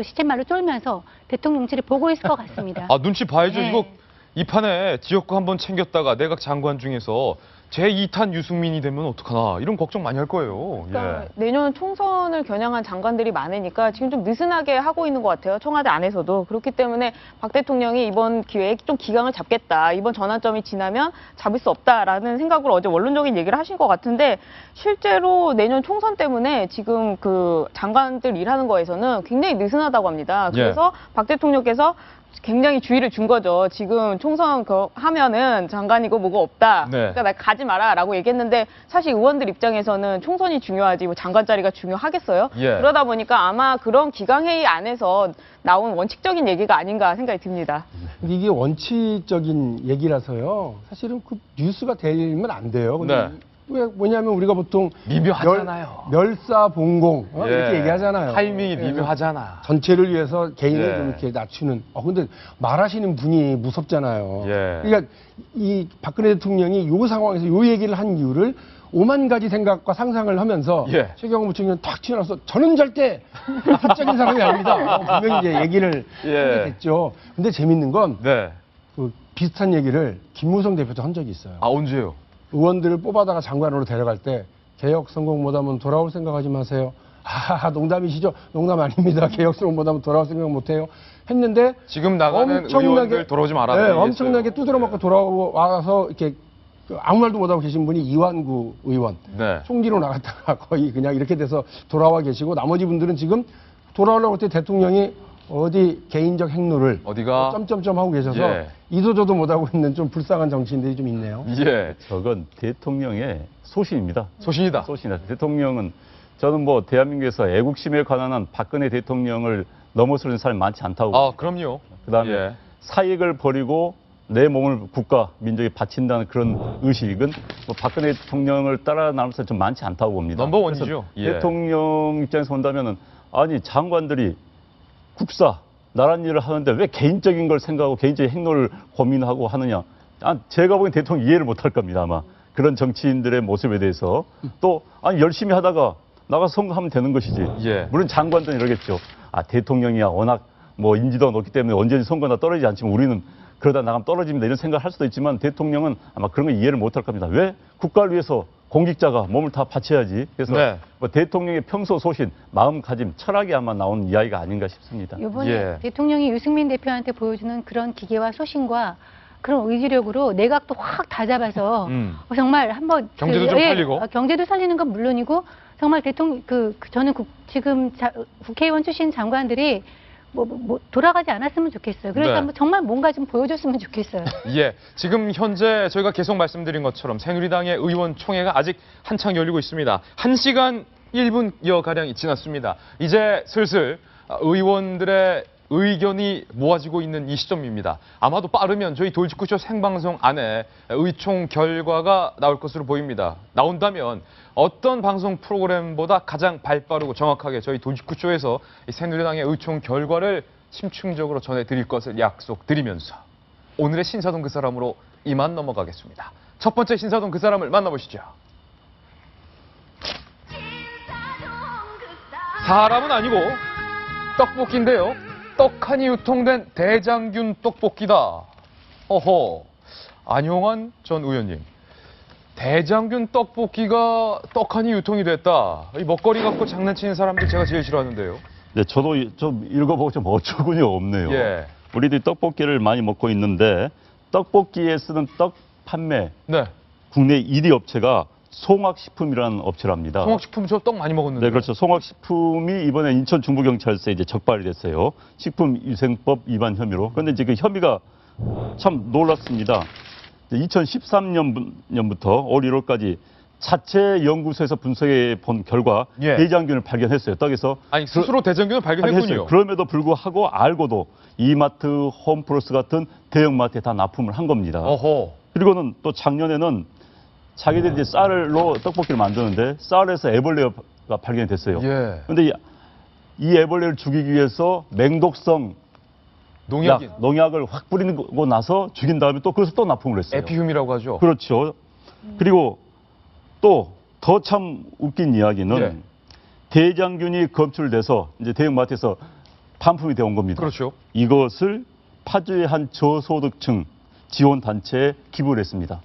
[SPEAKER 6] 시쳇말로 쫄면서 대통령실을 보고 있을 것 같습니다.
[SPEAKER 1] 눈치 봐야죠. 이거 이 판에 지역구 한번 챙겼다가 내각 장관 중에서 제2탄 유승민이 되면 어떡하나 이런 걱정 많이 할 거예요.
[SPEAKER 8] 그러니까 내년 총선을 겨냥한 장관들이 많으니까 지금 좀 느슨하게 하고 있는 것 같아요. 청와대 안에서도. 그렇기 때문에 박 대통령이 이번 기회에 좀 기강을 잡겠다. 이번 전환점이 지나면 잡을 수 없다라는 생각으로 어제 원론적인 얘기를 하신 것 같은데 실제로 내년 총선 때문에 지금 그 장관들 일하는 거에서는 굉장히 느슨하다고 합니다. 그래서 박 대통령께서 굉장히 주의를 준 거죠. 지금 총선 하면은 장관이고 뭐고 없다. 그러니까 나 가지 마라라고 얘기했는데 사실 의원들 입장에서는 총선이 중요하지 뭐 장관 자리가 중요하겠어요. 그러다 보니까 아마 그런 기강회의 안에서 나온 원칙적인 얘기가 아닌가 생각이 듭니다.
[SPEAKER 5] 근데 이게 원칙적인 얘기라서요. 사실은 그 뉴스가 되면 안 돼요. 근데 뭐냐면 우리가 보통
[SPEAKER 1] 미묘하잖아요.
[SPEAKER 5] 멸사봉공 이렇게 얘기하잖아요.
[SPEAKER 1] 타이밍이 미묘하잖아.
[SPEAKER 5] 전체를 위해서 개인을 좀 이렇게 낮추는. 근데 말하시는 분이 무섭잖아요. 그러니까 이 박근혜 대통령이 요 상황에서 요 얘기를 한 이유를 5만 가지 생각과 상상을 하면서 최경환 부총리는 탁 튀어나와서 저는 절대 사적인 사람이 아닙니다. 분명히 이제 얘기를 하게 됐죠. 근데 재밌는 건 그 비슷한 얘기를 김무성 대표도 한 적이 있어요.
[SPEAKER 1] 언제요?
[SPEAKER 5] 의원들을 뽑아다가 장관으로 데려갈 때 개혁 성공 못하면 돌아올 생각하지 마세요. 농담이시죠? 농담 아닙니다. 개혁 성공 못하면 돌아올 생각 못해요. 했는데
[SPEAKER 1] 지금 나가는 의원들 돌아오지 말아요.
[SPEAKER 5] 엄청나게 두드러맞고 돌아와서 이렇게 아무 말도 못하고 계신 분이 이완구 의원. 총리로 나갔다가 거의 그냥 이렇게 돼서 돌아와 계시고 나머지 분들은 지금 돌아오려고 할 때 대통령이 어디 개인적 행로를
[SPEAKER 1] 어디가
[SPEAKER 5] 점점점 하고 계셔서 이도저도 못하고 있는 좀 불쌍한 정치인들이 좀 있네요.
[SPEAKER 7] 저건 대통령의 소신입니다.
[SPEAKER 1] 소신이다.
[SPEAKER 7] 대통령은 저는 뭐 대한민국에서 애국심에 관한 한 박근혜 대통령을 넘어서는 사람이 많지 않다고.
[SPEAKER 1] 그럼요.
[SPEAKER 7] 그다음에 사익을 버리고 내 몸을 국가, 민족에 바친다는 그런 의식은 뭐 박근혜 대통령을 따라 나올 사람이 좀 많지 않다고 봅니다.
[SPEAKER 1] 넘버원이죠.
[SPEAKER 7] 대통령 입장에서 본다면은 아니 장관들이 국사, 나란 일을 하는데 왜 개인적인 걸 생각하고 개인적인 행로를 고민하고 하느냐. 제가 보기엔 대통령 이해를 못할 겁니다, 아마. 그런 정치인들의 모습에 대해서. 또 열심히 하다가 나가서 선거하면 되는 것이지. 물론 장관들은 이러겠죠. 대통령이야 워낙 뭐 인지도가 높기 때문에 언제든지 선거나 떨어지지 않지만 우리는 그러다 나가면 떨어집니다. 이런 생각을 할 수도 있지만 대통령은 아마 그런 거 이해를 못할 겁니다. 왜? 국가를 위해서 공직자가 몸을 다 바쳐야지. 그래서 뭐 대통령의 평소 소신, 마음가짐, 철학이 아마 나온 이야기가 아닌가 싶습니다.
[SPEAKER 6] 이번에 대통령이 유승민 대표한테 보여주는 그런 기계와 소신과 그런 의지력으로 내각도 확 다 잡아서 정말 한번
[SPEAKER 1] 경제도 좀 살리고
[SPEAKER 6] 경제도 살리는 건 물론이고 정말 대통령 저는 지금 국회의원 출신 장관들이 뭐 돌아가지 않았으면 좋겠어요. 그래서 한번 정말 뭔가 좀 보여줬으면 좋겠어요.
[SPEAKER 1] 지금 현재 저희가 계속 말씀드린 것처럼 새누리당의 의원총회가 아직 한창 열리고 있습니다. 1시간 1분여 가량이 지났습니다. 이제 슬슬 의원들의 의견이 모아지고 있는 이 시점입니다. 아마도 빠르면 저희 돌직구쇼 생방송 안에 의총 결과가 나올 것으로 보입니다. 나온다면 어떤 방송 프로그램보다 가장 발빠르고 정확하게 저희 돌직구쇼에서 새누리당의 의총 결과를 심층적으로 전해드릴 것을 약속드리면서 오늘의 신사동 그 사람으로 이만 넘어가겠습니다. 첫 번째 신사동 그 사람을 만나보시죠. 사람은 아니고 떡볶이인데요. 떡하니 유통된 대장균 떡볶이다. 어허, 안용환 전 의원님. 대장균 떡볶이가 떡하니 유통이 됐다. 이 먹거리 갖고 장난치는 사람들 제가 제일 싫어하는데요.
[SPEAKER 7] 네, 저도 좀 읽어보고 좀 어처구니 없네요.
[SPEAKER 1] 예.
[SPEAKER 7] 우리들이 떡볶이를 많이 먹고 있는데 떡볶이에 쓰는 떡 판매
[SPEAKER 1] 네.
[SPEAKER 7] 국내 1위 업체가 송악식품이라는 업체랍니다.
[SPEAKER 1] 송악식품 저 떡 많이 먹었는데.
[SPEAKER 7] 네, 그렇죠. 송악식품이 이번에 인천 중부경찰서에 이제 적발이 됐어요. 식품위생법 위반 혐의로. 그런데 이제 그 혐의가 참 놀랍습니다. 2013년부터 올 1월까지 자체 연구소에서 분석해 본 결과
[SPEAKER 1] 예.
[SPEAKER 7] 대장균을 발견했어요. 떡에서.
[SPEAKER 1] 아니 스스로 대장균을 발견했군요.
[SPEAKER 7] 그럼에도 불구하고 알고도 이마트, 홈플러스 같은 대형마트에 다 납품을 한 겁니다.
[SPEAKER 1] 어허.
[SPEAKER 7] 그리고는 또 작년에는 자기들이 이제 쌀로 떡볶이를 만드는데 쌀에서 애벌레가 발견이 됐어요.
[SPEAKER 1] 예.
[SPEAKER 7] 그런데 이 애벌레를 죽이기 위해서 맹독성 농약을 확 뿌리고 나서 죽인 다음에 또 그래서 또 납품을 했어요.
[SPEAKER 1] 에피띱이라고 하죠.
[SPEAKER 7] 그렇죠. 그리고 또 더 참 웃긴 이야기는
[SPEAKER 1] 예.
[SPEAKER 7] 대장균이 검출돼서 이제 대형마트에서 반품이 되어 온 겁니다.
[SPEAKER 1] 그렇죠.
[SPEAKER 7] 이것을 파주의 한 저소득층 지원 단체에 기부를 했습니다.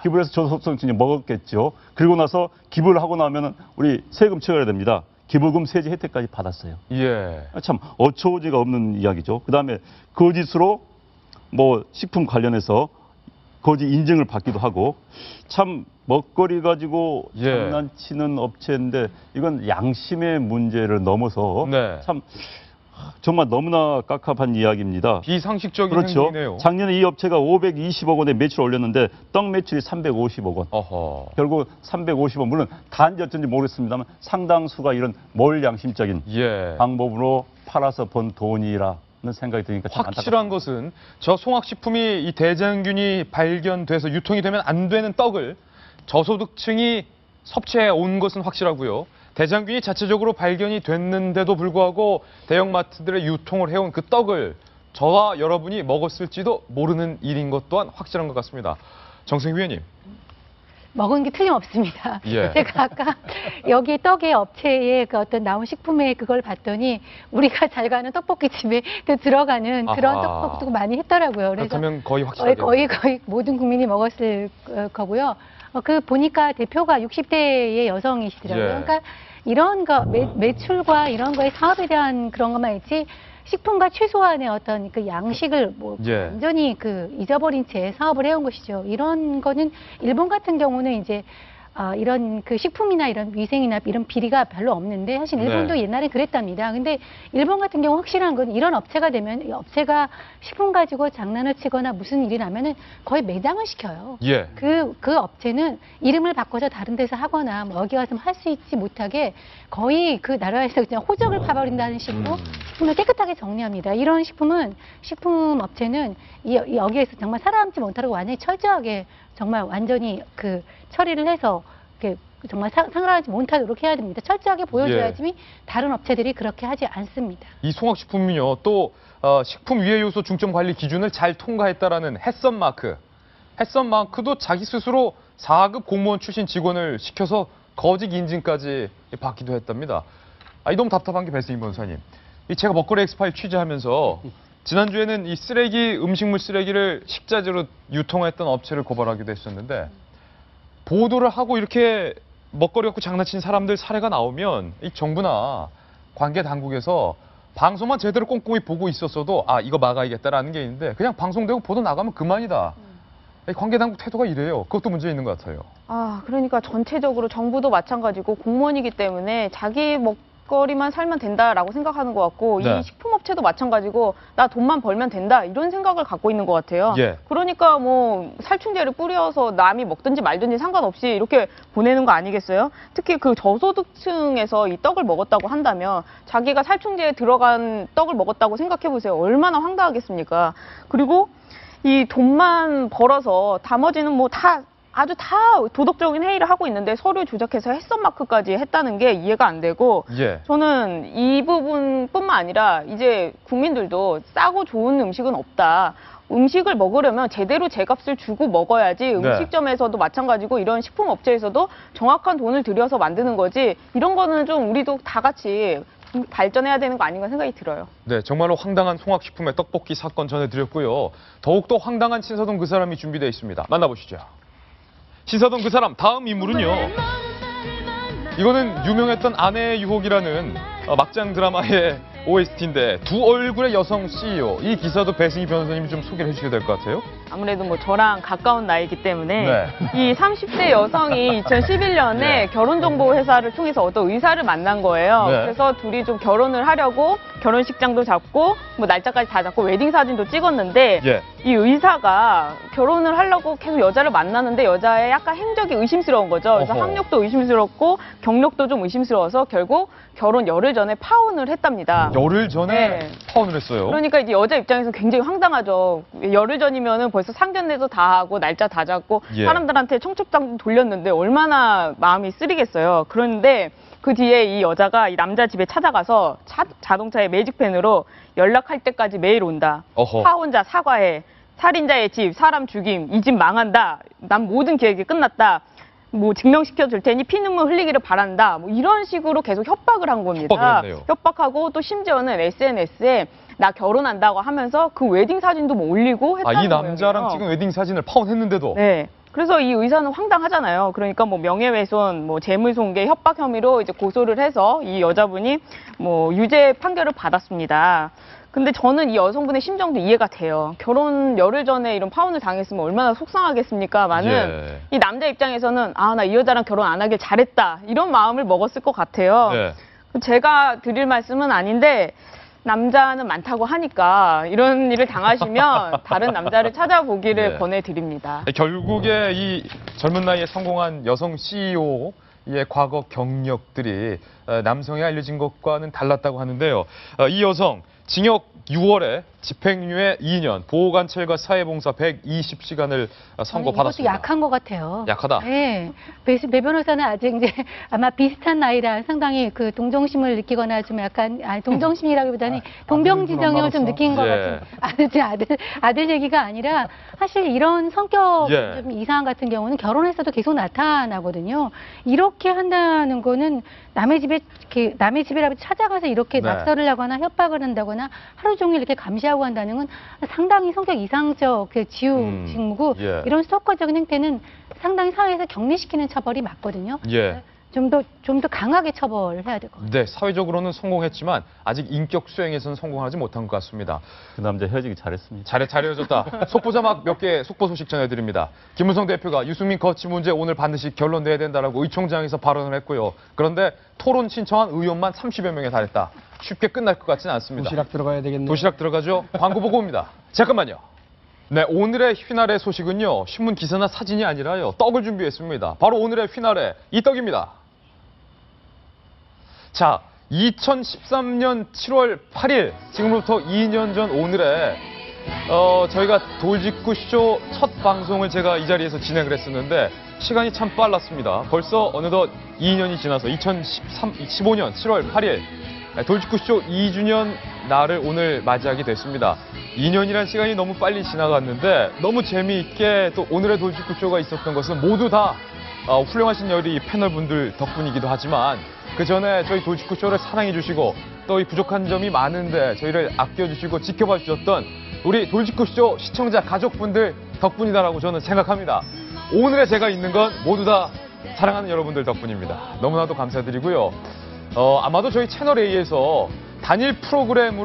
[SPEAKER 7] 기부를 해서 저소득층이 먹었겠죠. 그리고 나서 기부를 하고 나면은 우리 세금 체결해야 됩니다. 기부금 세제 혜택까지 받았어요.
[SPEAKER 1] 예.
[SPEAKER 7] 참 어처구니가 없는 이야기죠. 그다음에 거짓으로 뭐 식품 관련해서 거짓 인증을 받기도 하고 참 먹거리 가지고 장난치는 업체인데 이건 양심의 문제를 넘어서 참 정말 너무나 깝깝한 이야기입니다.
[SPEAKER 1] 비상식적인
[SPEAKER 7] 그렇죠.
[SPEAKER 1] 행동이네요.
[SPEAKER 7] 작년에 이 업체가 520억 원의 매출을 올렸는데 떡 매출이 350억 원.
[SPEAKER 1] 어허.
[SPEAKER 7] 결국 350억 물론 단지 어쩐지 모르겠습니다만 상당수가 이런 몰양심적인 방법으로 팔아서 번 돈이라는 생각이 드니까 참
[SPEAKER 1] 확실한 것은 저 송악식품이 이 대장균이 발견돼서 유통이 되면 안 되는 떡을 저소득층이 섭취해 온 것은 확실하고요. 대장균이 자체적으로 발견이 됐는데도 불구하고 대형마트들의 유통을 해온 그 떡을 저와 여러분이 먹었을지도 모르는 일인 것 또한 확실한 것 같습니다. 정승희 위원님.
[SPEAKER 6] 먹은 게 틀림없습니다.
[SPEAKER 1] 예.
[SPEAKER 6] 제가 아까 여기 떡의 업체에 그 어떤 나온 식품에 그걸 봤더니 우리가 잘 가는 떡볶이 집에 들어가는 그런 떡볶이도 많이 했더라고요. 그래서
[SPEAKER 1] 그렇다면 거의 확실하게.
[SPEAKER 6] 거의 모든 국민이 먹었을 거고요. 그 보니까 대표가 60대의 여성이시더라고요.
[SPEAKER 1] 예.
[SPEAKER 6] 그러니까 이런 거 매출과 이런 거에 사업에 대한 그런 것만 있지 식품과 최소한의 어떤 그 양식을 뭐 완전히 그 잊어버린 채 사업을 해온 것이죠. 이런 거는 일본 같은 경우는 이제 이런 그 식품이나 이런 위생이나 이런 비리가 별로 없는데 사실 일본도 옛날에 그랬답니다. 근데 일본 같은 경우 확실한 건 이런 업체가 되면 이 업체가 식품 가지고 장난을 치거나 무슨 일이 나면은 거의 매장을 시켜요.
[SPEAKER 1] 예.
[SPEAKER 6] 그 업체는 이름을 바꿔서 다른 데서 하거나 뭐 여기 와서 할 수 있지 못하게 거의 그 나라에서 그냥 호적을 파버린다는 식으로 식품을 깨끗하게 정리합니다. 이런 식품은 식품 업체는 여기에서 정말 살아남지 못하고 완전히 철저하게 정말 완전히 그 처리를 해서 이렇게 정말 상관하지 못하도록 해야 됩니다. 철저하게 보여줘야지 다른 업체들이 그렇게 하지 않습니다.
[SPEAKER 1] 이 송악식품은요, 또 식품 위해 요소 중점 관리 기준을 잘 통과했다라는 햇선 마크. 햇선 마크도 자기 스스로 4급 공무원 출신 직원을 시켜서 거짓 인증까지 받기도 했답니다. 너무 답답한 게 배승희 변호사님. 제가 먹거리 엑스파일 취재하면서 지난주에는 이 쓰레기, 음식물 쓰레기를 식자재로 유통했던 업체를 고발하기도 했었는데 보도를 하고 이렇게 먹거리 갖고 장난치는 사람들 사례가 나오면 이 정부나 관계 당국에서 방송만 제대로 꼼꼼히 보고 있었어도 이거 막아야겠다라는 게 있는데 그냥 방송되고 보도 나가면 그만이다. 관계 당국 태도가 이래요. 그것도 문제 있는 것 같아요.
[SPEAKER 8] 그러니까 전체적으로 정부도 마찬가지고 공무원이기 때문에 자기 먹거리만 살면 된다라고 생각하는 것 같고 이 식품업체도 마찬가지고 나 돈만 벌면 된다 이런 생각을 갖고 있는 것 같아요. 그러니까 뭐 살충제를 뿌려서 남이 먹든지 말든지 상관없이 이렇게 보내는 거 아니겠어요? 특히 그 저소득층에서 이 떡을 먹었다고 한다면 자기가 살충제에 들어간 떡을 먹었다고 생각해 보세요. 얼마나 황당하겠습니까? 그리고 이 돈만 벌어서 나머지는 뭐 아주 다 도덕적인 행위를 하고 있는데 서류 조작해서 햇선 마크까지 했다는 게 이해가 안 되고 저는 이 부분뿐만 아니라 이제 국민들도 싸고 좋은 음식은 없다. 음식을 먹으려면 제대로 제값을 주고 먹어야지 음식점에서도 마찬가지고 이런 식품업체에서도 정확한 돈을 들여서 만드는 거지 이런 거는 좀 우리도 다 같이 발전해야 되는 거 아닌가 생각이 들어요.
[SPEAKER 1] 네, 정말로 황당한 송악식품의 떡볶이 사건 전해드렸고요. 더욱더 황당한 신사동 그 사람이 준비되어 있습니다. 만나보시죠. 신사동 그 사람 다음 인물은요. 이거는 유명했던 아내의 유혹이라는 막장 드라마의 OST인데 두 얼굴의 여성 CEO. 이 기사도 배승희 변호사님이 좀 소개를 해주셔야 될 것 같아요.
[SPEAKER 8] 아무래도 뭐 저랑 가까운 나이기 때문에
[SPEAKER 1] 네.
[SPEAKER 8] 이 30대 여성이 2011년에
[SPEAKER 1] 네.
[SPEAKER 8] 결혼정보회사를 통해서 어떤 의사를 만난 거예요.
[SPEAKER 1] 네.
[SPEAKER 8] 그래서 둘이 좀 결혼을 하려고 결혼식장도 잡고 뭐 날짜까지 다 잡고 웨딩 사진도 찍었는데
[SPEAKER 1] 예.
[SPEAKER 8] 이 의사가 결혼을 하려고 계속 여자를 만나는데 여자의 약간 행적이 의심스러운 거죠. 그래서
[SPEAKER 1] 어허.
[SPEAKER 8] 학력도 의심스럽고 경력도 좀 의심스러워서 결국 결혼 열흘 전에 파혼을 했답니다.
[SPEAKER 1] 열흘 전에
[SPEAKER 8] 네.
[SPEAKER 1] 파혼을 했어요.
[SPEAKER 8] 그러니까 이제 여자 입장에서 굉장히 황당하죠. 열흘 전이면은 벌써 상견례도 다 하고 날짜 다 잡고
[SPEAKER 1] 예.
[SPEAKER 8] 사람들한테 청첩장 돌렸는데 얼마나 마음이 쓰리겠어요. 그런데 그 뒤에 이 여자가 이 남자 집에 찾아가서 자동차에 매직펜으로 연락할 때까지 매일 온다.
[SPEAKER 1] 어허.
[SPEAKER 8] 파혼자 사과해. 살인자의 집, 사람 죽임, 이 집 망한다. 난 모든 계획이 끝났다. 뭐 증명시켜 줄 테니 피눈물 흘리기를 바란다. 뭐 이런 식으로 계속 협박을 한 겁니다.
[SPEAKER 1] 협박을 했네요.
[SPEAKER 8] 협박하고 또 심지어는 SNS에 나 결혼한다고 하면서 그 웨딩 사진도 뭐 올리고 했다는
[SPEAKER 1] 이 남자랑
[SPEAKER 8] 거예요.
[SPEAKER 1] 찍은 웨딩 사진을 파혼했는데도.
[SPEAKER 8] 네. 그래서 이 의사는 황당하잖아요. 그러니까 뭐 명예훼손, 뭐 재물손괴, 협박 혐의로 이제 고소를 해서 이 여자분이 뭐 유죄 판결을 받았습니다. 근데 저는 이 여성분의 심정도 이해가 돼요. 결혼 열흘 전에 이런 파혼을 당했으면 얼마나 속상하겠습니까만은
[SPEAKER 1] 예.
[SPEAKER 8] 이 남자 입장에서는 아, 나 이 여자랑 결혼 안 하길 잘했다. 이런 마음을 먹었을 것 같아요.
[SPEAKER 1] 네.
[SPEAKER 8] 제가 드릴 말씀은 아닌데 남자는 많다고 하니까 이런 일을 당하시면 다른 남자를 찾아보기를
[SPEAKER 1] 네.
[SPEAKER 8] 권해드립니다.
[SPEAKER 1] 결국에 이 젊은 나이에 성공한 여성 CEO의 과거 경력들이 남성에 알려진 것과는 달랐다고 하는데요. 이 여성 징역 6월에 집행유예 2년, 보호관찰과 사회봉사 120시간을 선고받았습니다.
[SPEAKER 6] 이것도 약한 것 같아요.
[SPEAKER 1] 약하다?
[SPEAKER 6] 네. 배 변호사는 아직 이제 아마 비슷한 나이라 상당히 그 동정심을 느끼거나 좀 약간, 동정심이라기보다는 동병지정을 좀 느낀 것
[SPEAKER 1] 예.
[SPEAKER 6] 같은 아들 얘기가 아니라 사실 이런 성격
[SPEAKER 1] 예.
[SPEAKER 6] 좀 이상 같은 경우는 결혼했어도 계속 나타나거든요. 이렇게 한다는 거는 남의 집이라도 찾아가서 이렇게
[SPEAKER 1] 네.
[SPEAKER 6] 낙서를 하거나 협박을 한다거나 하루 종일 이렇게 감시하고 한다는 건 상당히 성격 이상적 그 지우 직무고
[SPEAKER 1] 예.
[SPEAKER 6] 이런 스토커적인 행태는 상당히 사회에서 격리시키는 처벌이 맞거든요.
[SPEAKER 1] 예.
[SPEAKER 6] 좀 더 강하게 처벌해야 될 것 같아요.
[SPEAKER 1] 네, 사회적으로는 성공했지만 아직 인격 수행에서는 성공하지 못한 것 같습니다.
[SPEAKER 7] 그 남자 헤어지기 잘했습니다.
[SPEAKER 1] 잘 헤어졌다. 속보자막 몇 개 속보 소식 전해드립니다. 김무성 대표가 유승민 거취 문제 오늘 반드시 결론 내야 된다라고 의총장에서 발언을 했고요. 그런데 토론 신청한 의원만 30여 명에 달했다. 쉽게 끝날 것 같지는 않습니다.
[SPEAKER 5] 도시락 들어가야 되겠네요.
[SPEAKER 1] 도시락 들어가죠. 광고 보고 옵니다. 잠깐만요. 네, 오늘의 휘날의 소식은요. 신문 기사나 사진이 아니라요. 떡을 준비했습니다. 바로 오늘의 휘날의 이 떡입니다. 자, 2013년 7월 8일, 지금부터 2년 전 오늘에 저희가 돌직구쇼 첫 방송을 제가 이 자리에서 진행을 했었는데 시간이 참 빨랐습니다. 벌써 어느덧 2년이 지나서 2015년 7월 8일 돌직구쇼 2주년 날을 오늘 맞이하게 됐습니다. 2년이란 시간이 너무 빨리 지나갔는데 너무 재미있게 또 오늘의 돌직구쇼가 있었던 것은 모두 다 훌륭하신 여리 패널분들 덕분이기도 하지만 그 전에 저희 돌직구쇼를 사랑해 주시고 또 이 부족한 점이 많은데 저희를 아껴주시고 지켜봐 주셨던 우리 돌직구쇼 시청자 가족분들 덕분이다라고 저는 생각합니다. 오늘의 제가 있는 건 모두 다 사랑하는 여러분들 덕분입니다. 너무나도 감사드리고요. 아마도 저희 채널 A에서 단일 프로그램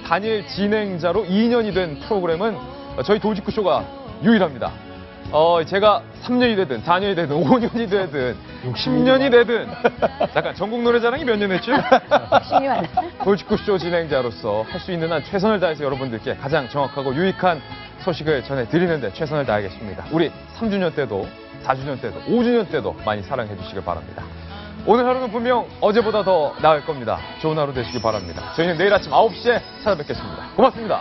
[SPEAKER 1] 단일 진행자로 2년이 된 프로그램은 저희 돌직구쇼가 유일합니다. 제가 3년이 되든 4년이 되든 5년이 되든 10년이 되든 잠깐 전국 노래자랑이 몇 년 했죠? 돌직구쇼 진행자로서 할 수 있는 한 최선을 다해서 여러분들께 가장 정확하고 유익한 소식을 전해드리는데 최선을 다하겠습니다. 우리 3주년 때도 4주년 때도 5주년 때도 많이 사랑해 주시길 바랍니다. 오늘 하루는 분명 어제보다 더 나을 겁니다. 좋은 하루 되시길 바랍니다. 저희는 내일 아침 9시에 찾아뵙겠습니다. 고맙습니다.